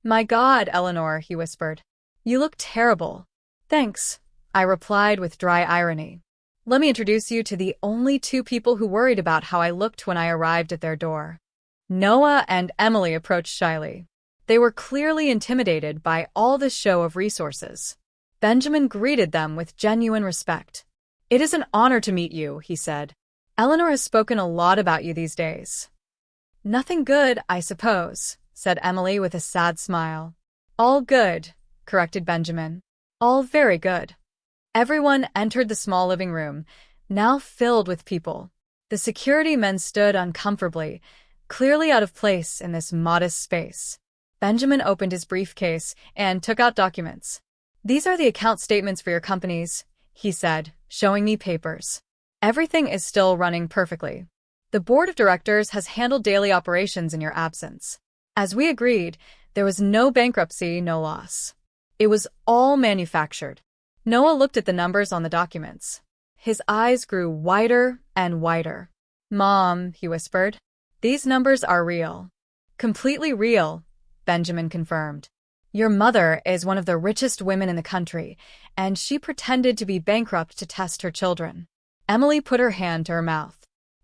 My God, Eleanor, he whispered. You look terrible. Thanks, I replied with dry irony. Let me introduce you to the only 2 people who worried about how I looked when I arrived at their door. Noah and Emily approached shyly. They were clearly intimidated by all this show of resources. Benjamin greeted them with genuine respect. It is an honor to meet you, he said. Eleanor has spoken a lot about you these days. Nothing good, I suppose, said Emily with a sad smile. All good, corrected Benjamin. All very good. Everyone entered the small living room, now filled with people. The security men stood uncomfortably, clearly out of place in this modest space. Benjamin opened his briefcase and took out documents. These are the account statements for your companies, he said, showing me papers. Everything is still running perfectly. The board of directors has handled daily operations in your absence. As we agreed, there was no bankruptcy, no loss. It was all manufactured. Noah looked at the numbers on the documents. His eyes grew wider and wider. Mom, he whispered, these numbers are real. Completely real, Benjamin confirmed. Your mother is one of the richest women in the country, and she pretended to be bankrupt to test her children. Emily put her hand to her mouth.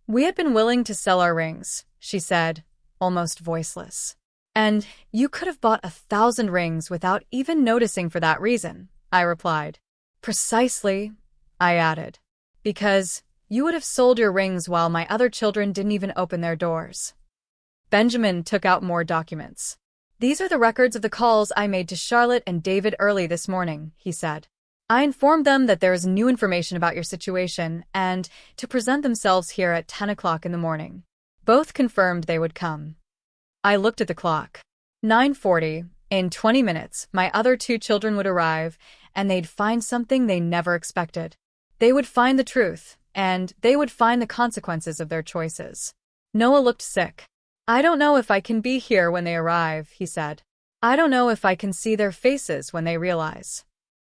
We had been willing to sell our rings, she said, almost voiceless. And you could have bought 1,000 rings without even noticing for that reason, I replied. Precisely, I added. Because you would have sold your rings while my other children didn't even open their doors. Benjamin took out more documents. These are the records of the calls I made to Charlotte and David early this morning, he said. I informed them that there is new information about your situation and to present themselves here at 10 o'clock in the morning. Both confirmed they would come. I looked at the clock. 9:40. In 20 minutes, my other 2 children would arrive, and they'd find something they never expected. They would find the truth, and they would find the consequences of their choices. Noah looked sick. I don't know if I can be here when they arrive, he said. I don't know if I can see their faces when they realize.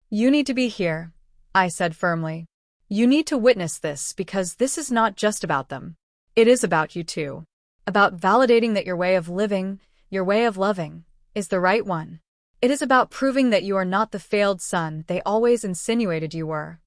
You need to be here, I said firmly. You need to witness this because this is not just about them. It is about you too. About validating that your way of living, your way of loving, is the right one. It is about proving that you are not the failed son they always insinuated you were.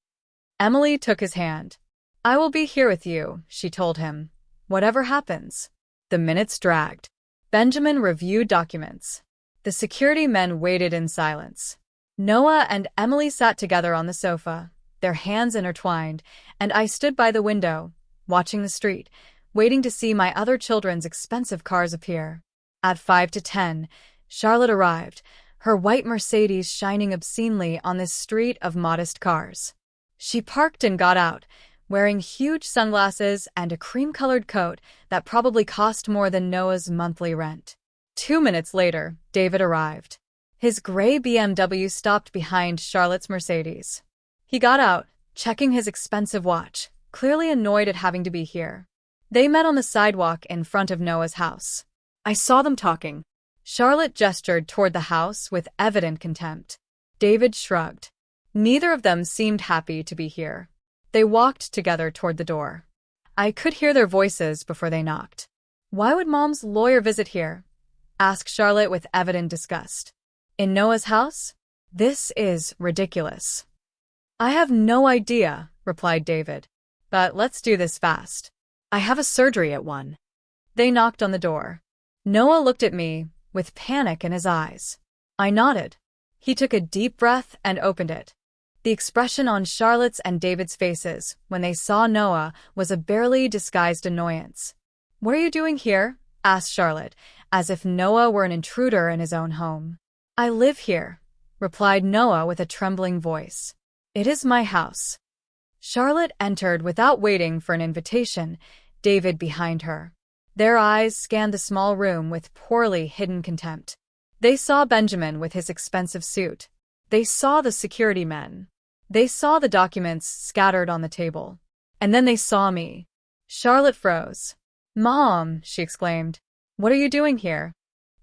Emily took his hand. I will be here with you, she told him. Whatever happens. The minutes dragged. Benjamin reviewed documents. The security men waited in silence. Noah and Emily sat together on the sofa, their hands intertwined, and I stood by the window, watching the street, waiting to see my other children's expensive cars appear. At 5 to 10, Charlotte arrived, her white Mercedes shining obscenely on this street of modest cars. She parked and got out, wearing huge sunglasses and a cream-colored coat that probably cost more than Noah's monthly rent. 2 minutes later, David arrived. His gray BMW stopped behind Charlotte's Mercedes. He got out, checking his expensive watch, clearly annoyed at having to be here. They met on the sidewalk in front of Noah's house. I saw them talking. Charlotte gestured toward the house with evident contempt. David shrugged. Neither of them seemed happy to be here. They walked together toward the door. I could hear their voices before they knocked. Why would Mom's lawyer visit here? Asked Charlotte with evident disgust. In Noah's house? This is ridiculous. I have no idea, replied David. But let's do this fast. I have a surgery at 1. They knocked on the door. Noah looked at me, with panic in his eyes. I nodded. He took a deep breath and opened it. The expression on Charlotte's and David's faces when they saw Noah was a barely disguised annoyance. What are you doing here? Asked Charlotte, as if Noah were an intruder in his own home. I live here, replied Noah with a trembling voice. It is my house. Charlotte entered without waiting for an invitation, David behind her. Their eyes scanned the small room with poorly hidden contempt. They saw Benjamin with his expensive suit. They saw the security men. They saw the documents scattered on the table. And then they saw me. Charlotte froze. Mom, she exclaimed. What are you doing here?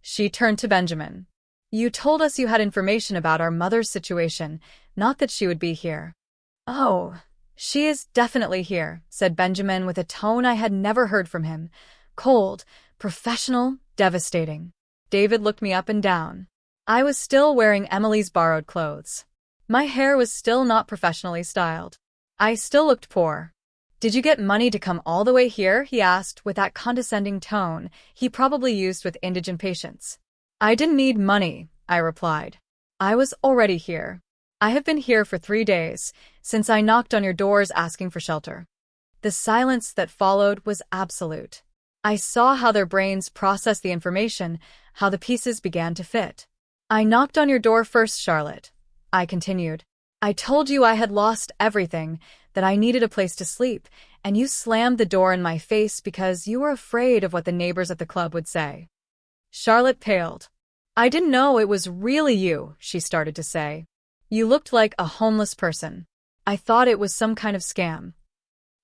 She turned to Benjamin. You told us you had information about our mother's situation, not that she would be here. Oh, she is definitely here, said Benjamin with a tone I had never heard from him. Cold, professional, devastating. David looked me up and down. I was still wearing Emily's borrowed clothes. My hair was still not professionally styled. I still looked poor. Did you get money to come all the way here? He asked with that condescending tone he probably used with indigent patients. I didn't need money, I replied. I was already here. I have been here for 3 days, since I knocked on your doors asking for shelter. The silence that followed was absolute. I saw how their brains processed the information, how the pieces began to fit. I knocked on your door first, Charlotte. I continued. I told you I had lost everything, that I needed a place to sleep, and you slammed the door in my face because you were afraid of what the neighbors at the club would say. Charlotte paled. I didn't know it was really you, she started to say. You looked like a homeless person. I thought it was some kind of scam.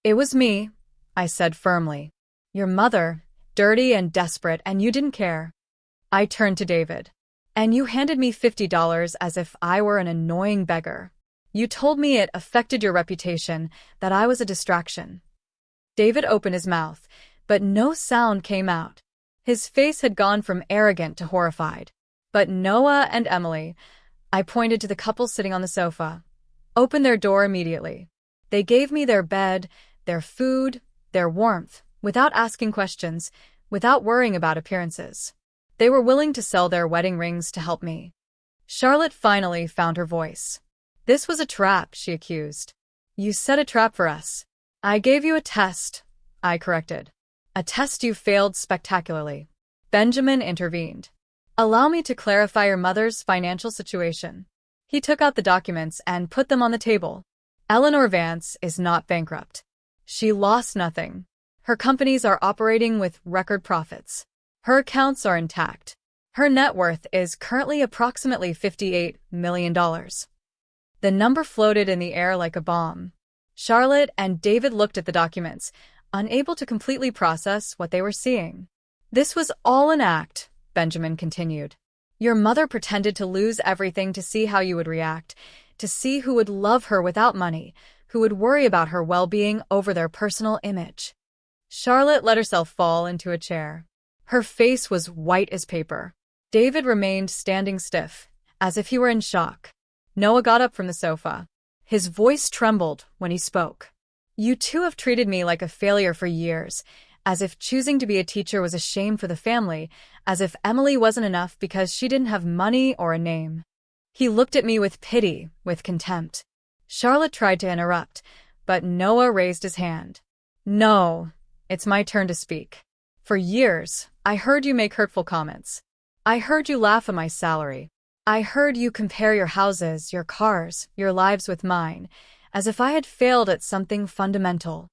It was me, I said firmly. Your mother, dirty and desperate, and you didn't care. I turned to David. And you handed me $50 as if I were an annoying beggar. You told me it affected your reputation, that I was a distraction. David opened his mouth, but no sound came out. His face had gone from arrogant to horrified. But Noah and Emily, I pointed to the couple sitting on the sofa, opened their door immediately. They gave me their bed, their food, their warmth, without asking questions, without worrying about appearances. They were willing to sell their wedding rings to help me. Charlotte finally found her voice. This was a trap, she accused. You set a trap for us. I gave you a test, I corrected. A test you failed spectacularly. Benjamin intervened. Allow me to clarify your mother's financial situation. He took out the documents and put them on the table. Eleanor Vance is not bankrupt. She lost nothing. Her companies are operating with record profits. Her accounts are intact. Her net worth is currently approximately $58 million. The number floated in the air like a bomb. Charlotte and David looked at the documents, unable to completely process what they were seeing. This was all an act, Benjamin continued. Your mother pretended to lose everything to see how you would react, to see who would love her without money, who would worry about her well-being over their personal image. Charlotte let herself fall into a chair. Her face was white as paper. David remained standing stiff, as if he were in shock. Noah got up from the sofa. His voice trembled when he spoke. "You two have treated me like a failure for years, as if choosing to be a teacher was a shame for the family, as if Emily wasn't enough because she didn't have money or a name." He looked at me with pity, with contempt. Charlotte tried to interrupt, but Noah raised his hand. "No, it's my turn to speak. For years, I heard you make hurtful comments. I heard you laugh at my salary. I heard you compare your houses, your cars, your lives with mine, as if I had failed at something fundamental."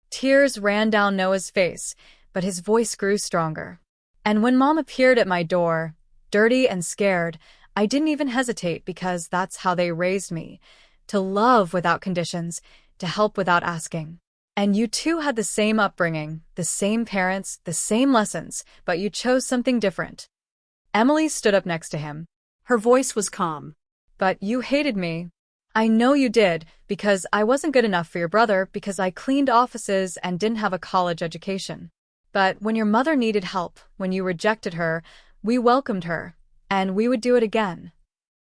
Tears ran down Noah's face, but his voice grew stronger. "And when Mom appeared at my door, dirty and scared, I didn't even hesitate because that's how they raised me. To love without conditions, to help without asking. And you two had the same upbringing, the same parents, the same lessons, but you chose something different." Emily stood up next to him. Her voice was calm. "But you hated me. I know you did, because I wasn't good enough for your brother, because I cleaned offices and didn't have a college education. But when your mother needed help, when you rejected her, we welcomed her, and we would do it again."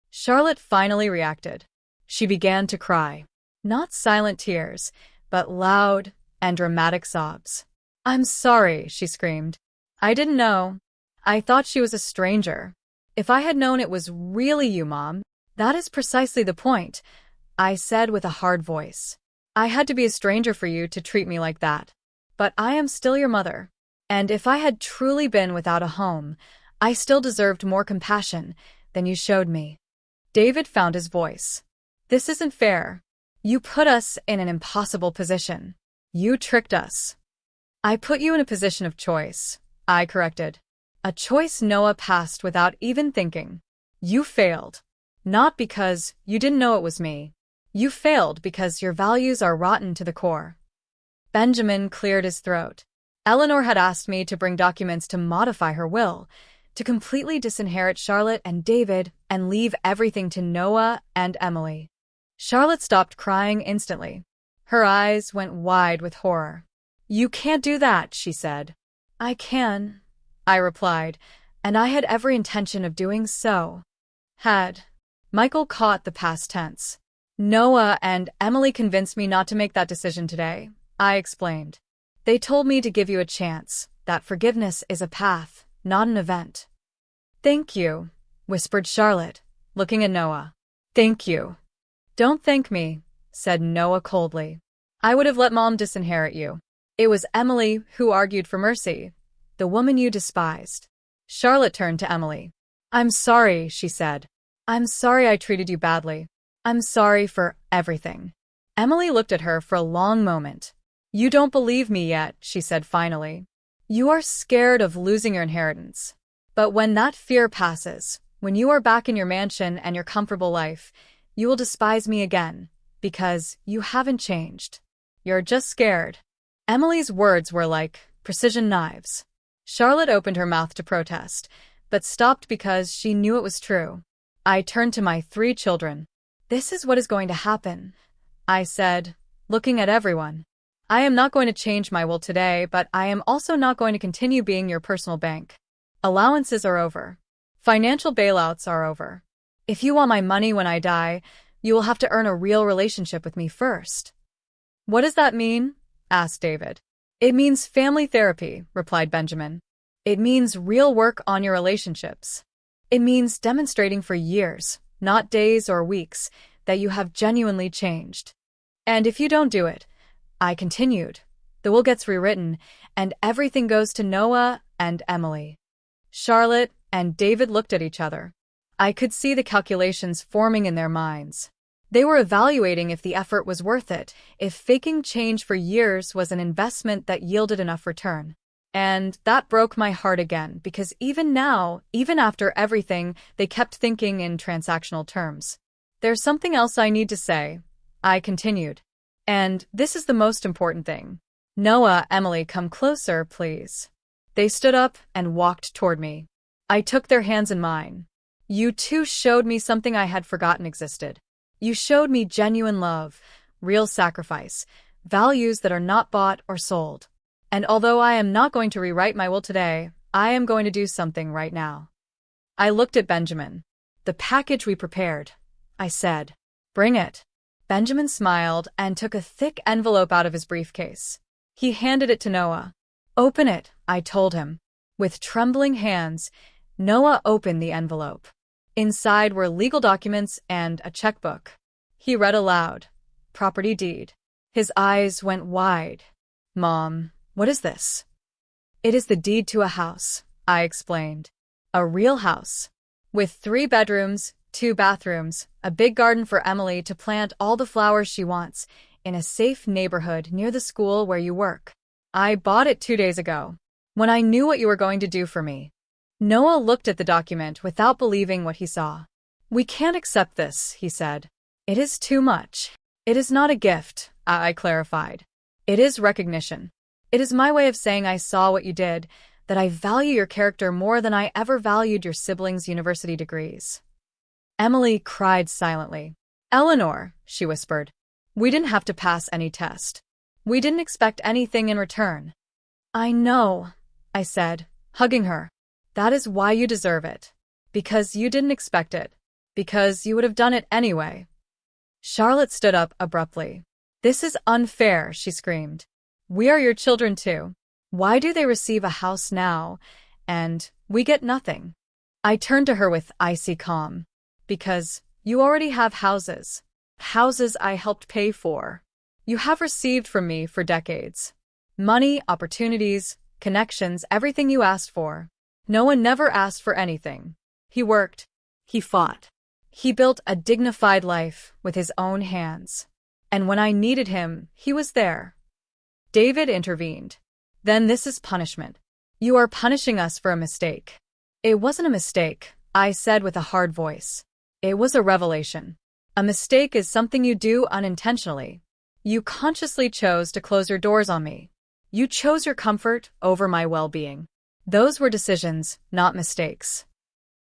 Charlotte finally reacted. She began to cry. Not silent tears, but loud and dramatic sobs. "I'm sorry," she screamed. "I didn't know. I thought she was a stranger. If I had known it was really you, Mom." "That is precisely the point," I said with a hard voice. "I had to be a stranger for you to treat me like that. But I am still your mother. And if I had truly been without a home, I still deserved more compassion than you showed me." David found his voice. "This isn't fair. You put us in an impossible position. You tricked us." "I put you in a position of choice," I corrected. "A choice Noah passed without even thinking. You failed. Not because you didn't know it was me. You failed because your values are rotten to the core." Benjamin cleared his throat. "Eleanor had asked me to bring documents to modify her will, to completely disinherit Charlotte and David and leave everything to Noah and Emily." Charlotte stopped crying instantly. Her eyes went wide with horror. "You can't do that," she said. "I can," I replied, "and I had every intention of doing so." Had. Michael caught the past tense. "Noah and Emily convinced me not to make that decision today," I explained. "They told me to give you a chance, that forgiveness is a path, not an event." "Thank you," whispered Charlotte, looking at Noah. "Thank you." "Don't thank me," said Noah coldly. "I would have let Mom disinherit you. It was Emily who argued for mercy, the woman you despised." Charlotte turned to Emily. "I'm sorry," she said. "I'm sorry I treated you badly. I'm sorry for everything." Emily looked at her for a long moment. "You don't believe me yet," she said finally. "You are scared of losing your inheritance. But when that fear passes, when you are back in your mansion and your comfortable life, you will despise me again, because you haven't changed. You're just scared." Emily's words were like precision knives. Charlotte opened her mouth to protest, but stopped because she knew it was true. I turned to my 3 children. "This is what is going to happen," I said, looking at everyone. "I am not going to change my will today, but I am also not going to continue being your personal bank. Allowances are over. Financial bailouts are over. If you want my money when I die, you will have to earn a real relationship with me first." "What does that mean?" asked David. "It means family therapy," replied Benjamin. "It means real work on your relationships. It means demonstrating for years, not days or weeks, that you have genuinely changed. And if you don't do it," I continued, "the will gets rewritten, and everything goes to Noah and Emily." Charlotte and David looked at each other. I could see the calculations forming in their minds. They were evaluating if the effort was worth it, if faking change for years was an investment that yielded enough return. And that broke my heart again, because even now, even after everything, they kept thinking in transactional terms. "There's something else I need to say," I continued. "And this is the most important thing. Noah, Emily, come closer, please." They stood up and walked toward me. I took their hands in mine. "You two showed me something I had forgotten existed. You showed me genuine love, real sacrifice, values that are not bought or sold. And although I am not going to rewrite my will today, I am going to do something right now. I looked at Benjamin. The package we prepared, I said. Bring it. Benjamin smiled and took a thick envelope out of his briefcase. He handed it to Noah. Open it, I told him. With trembling hands, Noah opened the envelope. Inside were legal documents and a checkbook. He read aloud. Property deed. His eyes went wide. Mom, what is this? It is the deed to a house, I explained. A real house. With 3 bedrooms, 2 bathrooms, a big garden for Emily to plant all the flowers she wants, in a safe neighborhood near the school where you work. I bought it 2 days ago, when I knew what you were going to do for me. Noah looked at the document without believing what he saw. We can't accept this, he said. It is too much. It is not a gift, I clarified. It is recognition. It is my way of saying I saw what you did, that I value your character more than I ever valued your siblings' university degrees. Emily cried silently. Eleanor, she whispered. We didn't have to pass any test. We didn't expect anything in return. I know, I said, hugging her. That is why you deserve it. Because you didn't expect it. Because you would have done it anyway. Charlotte stood up abruptly. This is unfair, she screamed. We are your children too. Why do they receive a house now, and we get nothing? I turned to her with icy calm. Because you already have houses. Houses I helped pay for. You have received from me for decades. Money, opportunities, connections, everything you asked for. No one never asked for anything. He worked. He fought. He built a dignified life with his own hands. And when I needed him, he was there. David intervened. Then this is punishment. You are punishing us for a mistake. It wasn't a mistake, I said with a hard voice. It was a revelation. A mistake is something you do unintentionally. You consciously chose to close your doors on me. You chose your comfort over my well-being. Those were decisions, not mistakes.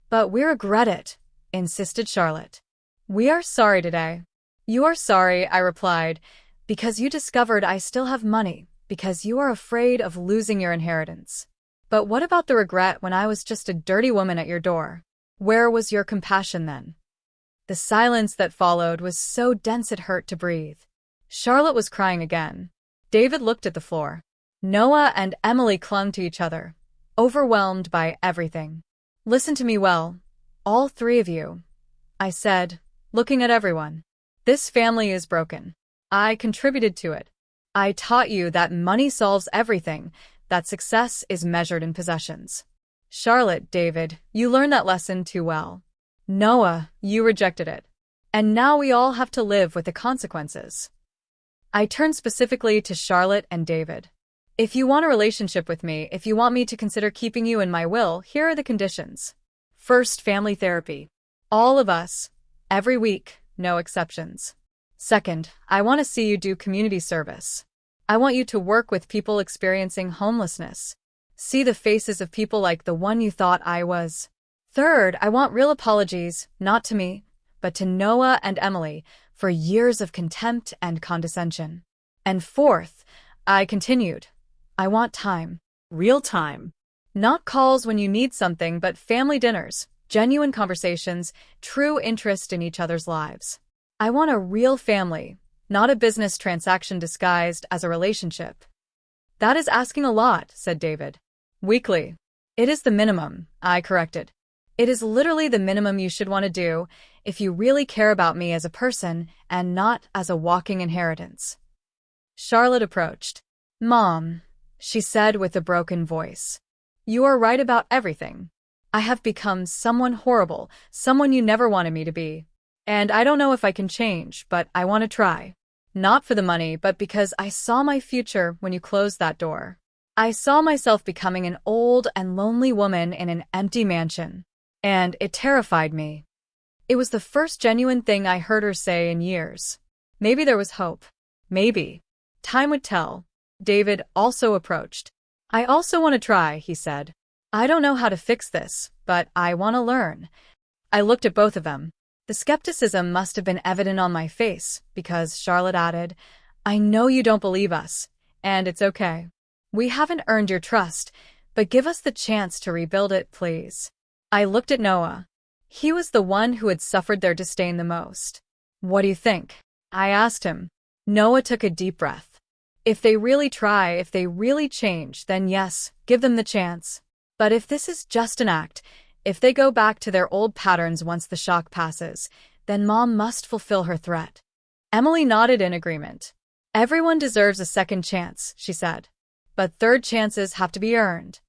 But we regret it, insisted Charlotte. We are sorry today. You are sorry, I replied, because you discovered I still have money, because you are afraid of losing your inheritance. But what about the regret when I was just a dirty woman at your door? Where was your compassion then? The silence that followed was so dense it hurt to breathe. Charlotte was crying again. David looked at the floor. Noah and Emily clung to each other, overwhelmed by everything. Listen to me well, all 3 of you, I said, looking at everyone. This family is broken. I contributed to it. I taught you that money solves everything, that success is measured in possessions. Charlotte, David, you learned that lesson too well. Noah, you rejected it. And now we all have to live with the consequences. I turned specifically to Charlotte and David. If you want a relationship with me, if you want me to consider keeping you in my will, here are the conditions. First, family therapy. All of us. Every week, no exceptions. Second, I want to see you do community service. I want you to work with people experiencing homelessness. See the faces of people like the one you thought I was. Third, I want real apologies, not to me, but to Noah and Emily, for years of contempt and condescension. And fourth, I continued, I want time. Real time. Not calls when you need something, but family dinners, genuine conversations, true interest in each other's lives. I want a real family, not a business transaction disguised as a relationship. That is asking a lot, said David. Weekly. It is the minimum, I corrected. It is literally the minimum you should want to do if you really care about me as a person and not as a walking inheritance. Charlotte approached. Mom, she said with a broken voice. You are right about everything. I have become someone horrible, someone you never wanted me to be. And I don't know if I can change, but I want to try. Not for the money, but because I saw my future when you closed that door. I saw myself becoming an old and lonely woman in an empty mansion. And it terrified me. It was the first genuine thing I heard her say in years. Maybe there was hope. Maybe. Time would tell. David also approached. I also want to try, he said. I don't know how to fix this, but I want to learn. I looked at both of them. The skepticism must have been evident on my face, because Charlotte added, "I know you don't believe us, and it's okay. We haven't earned your trust, but give us the chance to rebuild it, please." I looked at Noah. He was the one who had suffered their disdain the most. "What do you think?" I asked him. Noah took a deep breath. "If they really try, if they really change, then yes, give them the chance. But if this is just an act, if they go back to their old patterns once the shock passes, then Mom must fulfill her threat." Emily nodded in agreement. "Everyone deserves a second chance," she said. "But third chances have to be earned."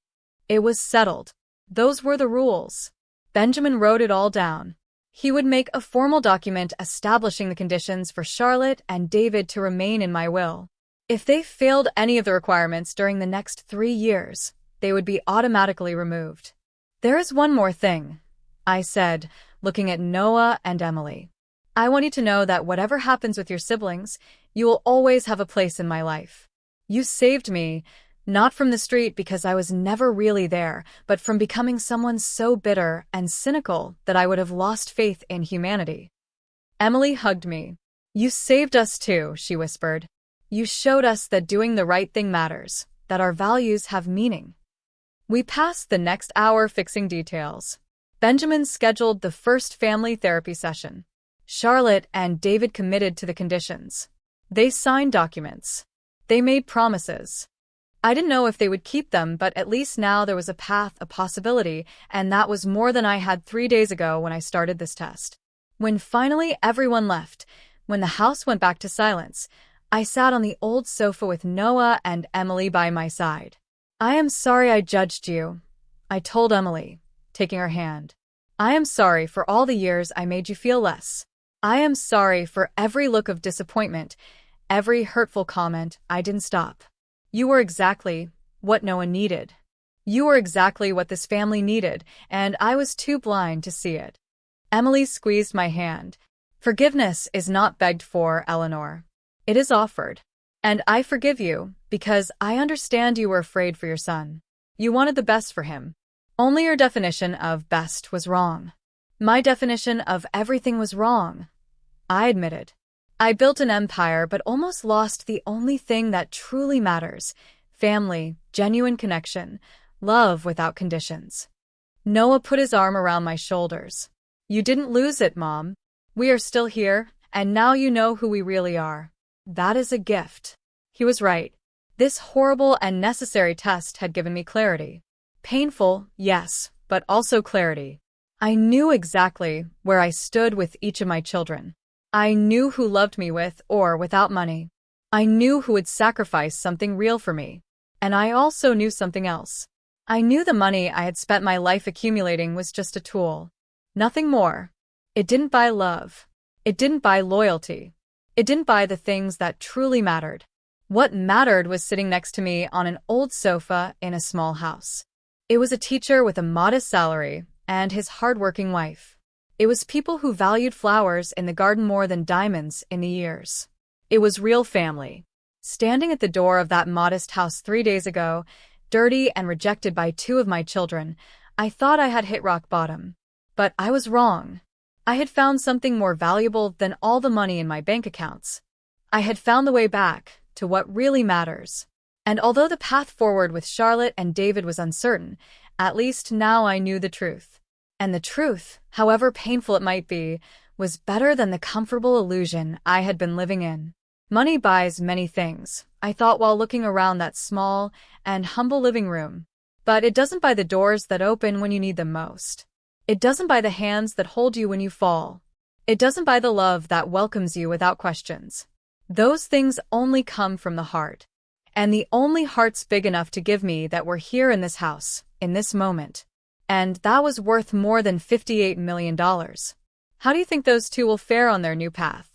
It was settled. Those were the rules. Benjamin wrote it all down. He would make a formal document establishing the conditions for Charlotte and David to remain in my will. If they failed any of the requirements during the next 3 years, they would be automatically removed. "There is one more thing," I said, looking at Noah and Emily. "I want you to know that whatever happens with your siblings, you will always have a place in my life. You saved me, not from the street because I was never really there, but from becoming someone so bitter and cynical that I would have lost faith in humanity." Emily hugged me. "You saved us too," she whispered. "You showed us that doing the right thing matters, that our values have meaning." We passed the next hour fixing details. Benjamin scheduled the first family therapy session. Charlotte and David committed to the conditions. They signed documents. They made promises. I didn't know if they would keep them, but at least now there was a path, a possibility, and that was more than I had 3 days ago when I started this test. When finally everyone left, when the house went back to silence, I sat on the old sofa with Noah and Emily by my side. "I am sorry I judged you," I told Emily, taking her hand. "I am sorry for all the years I made you feel less. I am sorry for every look of disappointment, every hurtful comment I didn't stop. You were exactly what Noah needed. You were exactly what this family needed, and I was too blind to see it." Emily squeezed my hand. "Forgiveness is not begged for, Eleanor. It is offered. And I forgive you, because I understand you were afraid for your son. You wanted the best for him. Only your definition of best was wrong. My definition of everything was wrong," I admitted. "I built an empire but almost lost the only thing that truly matters: family, genuine connection, love without conditions." Noah put his arm around my shoulders. "You didn't lose it, Mom. We are still here, and now you know who we really are. That is a gift." He was right. This horrible and necessary test had given me clarity. Painful, yes, but also clarity. I knew exactly where I stood with each of my children. I knew who loved me with or without money. I knew who would sacrifice something real for me. And I also knew something else. I knew the money I had spent my life accumulating was just a tool. Nothing more. It didn't buy love. It didn't buy loyalty. It didn't buy the things that truly mattered. What mattered was sitting next to me on an old sofa in a small house. It was a teacher with a modest salary and his hardworking wife. It was people who valued flowers in the garden more than diamonds in the ears. It was real family. Standing at the door of that modest house 3 days ago, dirty and rejected by 2 of my children, I thought I had hit rock bottom. But I was wrong. I had found something more valuable than all the money in my bank accounts. I had found the way back to what really matters. And although the path forward with Charlotte and David was uncertain, at least now I knew the truth. And the truth, however painful it might be, was better than the comfortable illusion I had been living in. Money buys many things, I thought while looking around that small and humble living room. But it doesn't buy the doors that open when you need them most. It doesn't buy the hands that hold you when you fall. It doesn't buy the love that welcomes you without questions. Those things only come from the heart. And the only hearts big enough to give me that were here in this house, in this moment. And that was worth more than $58 million. How do you think those 2 will fare on their new path?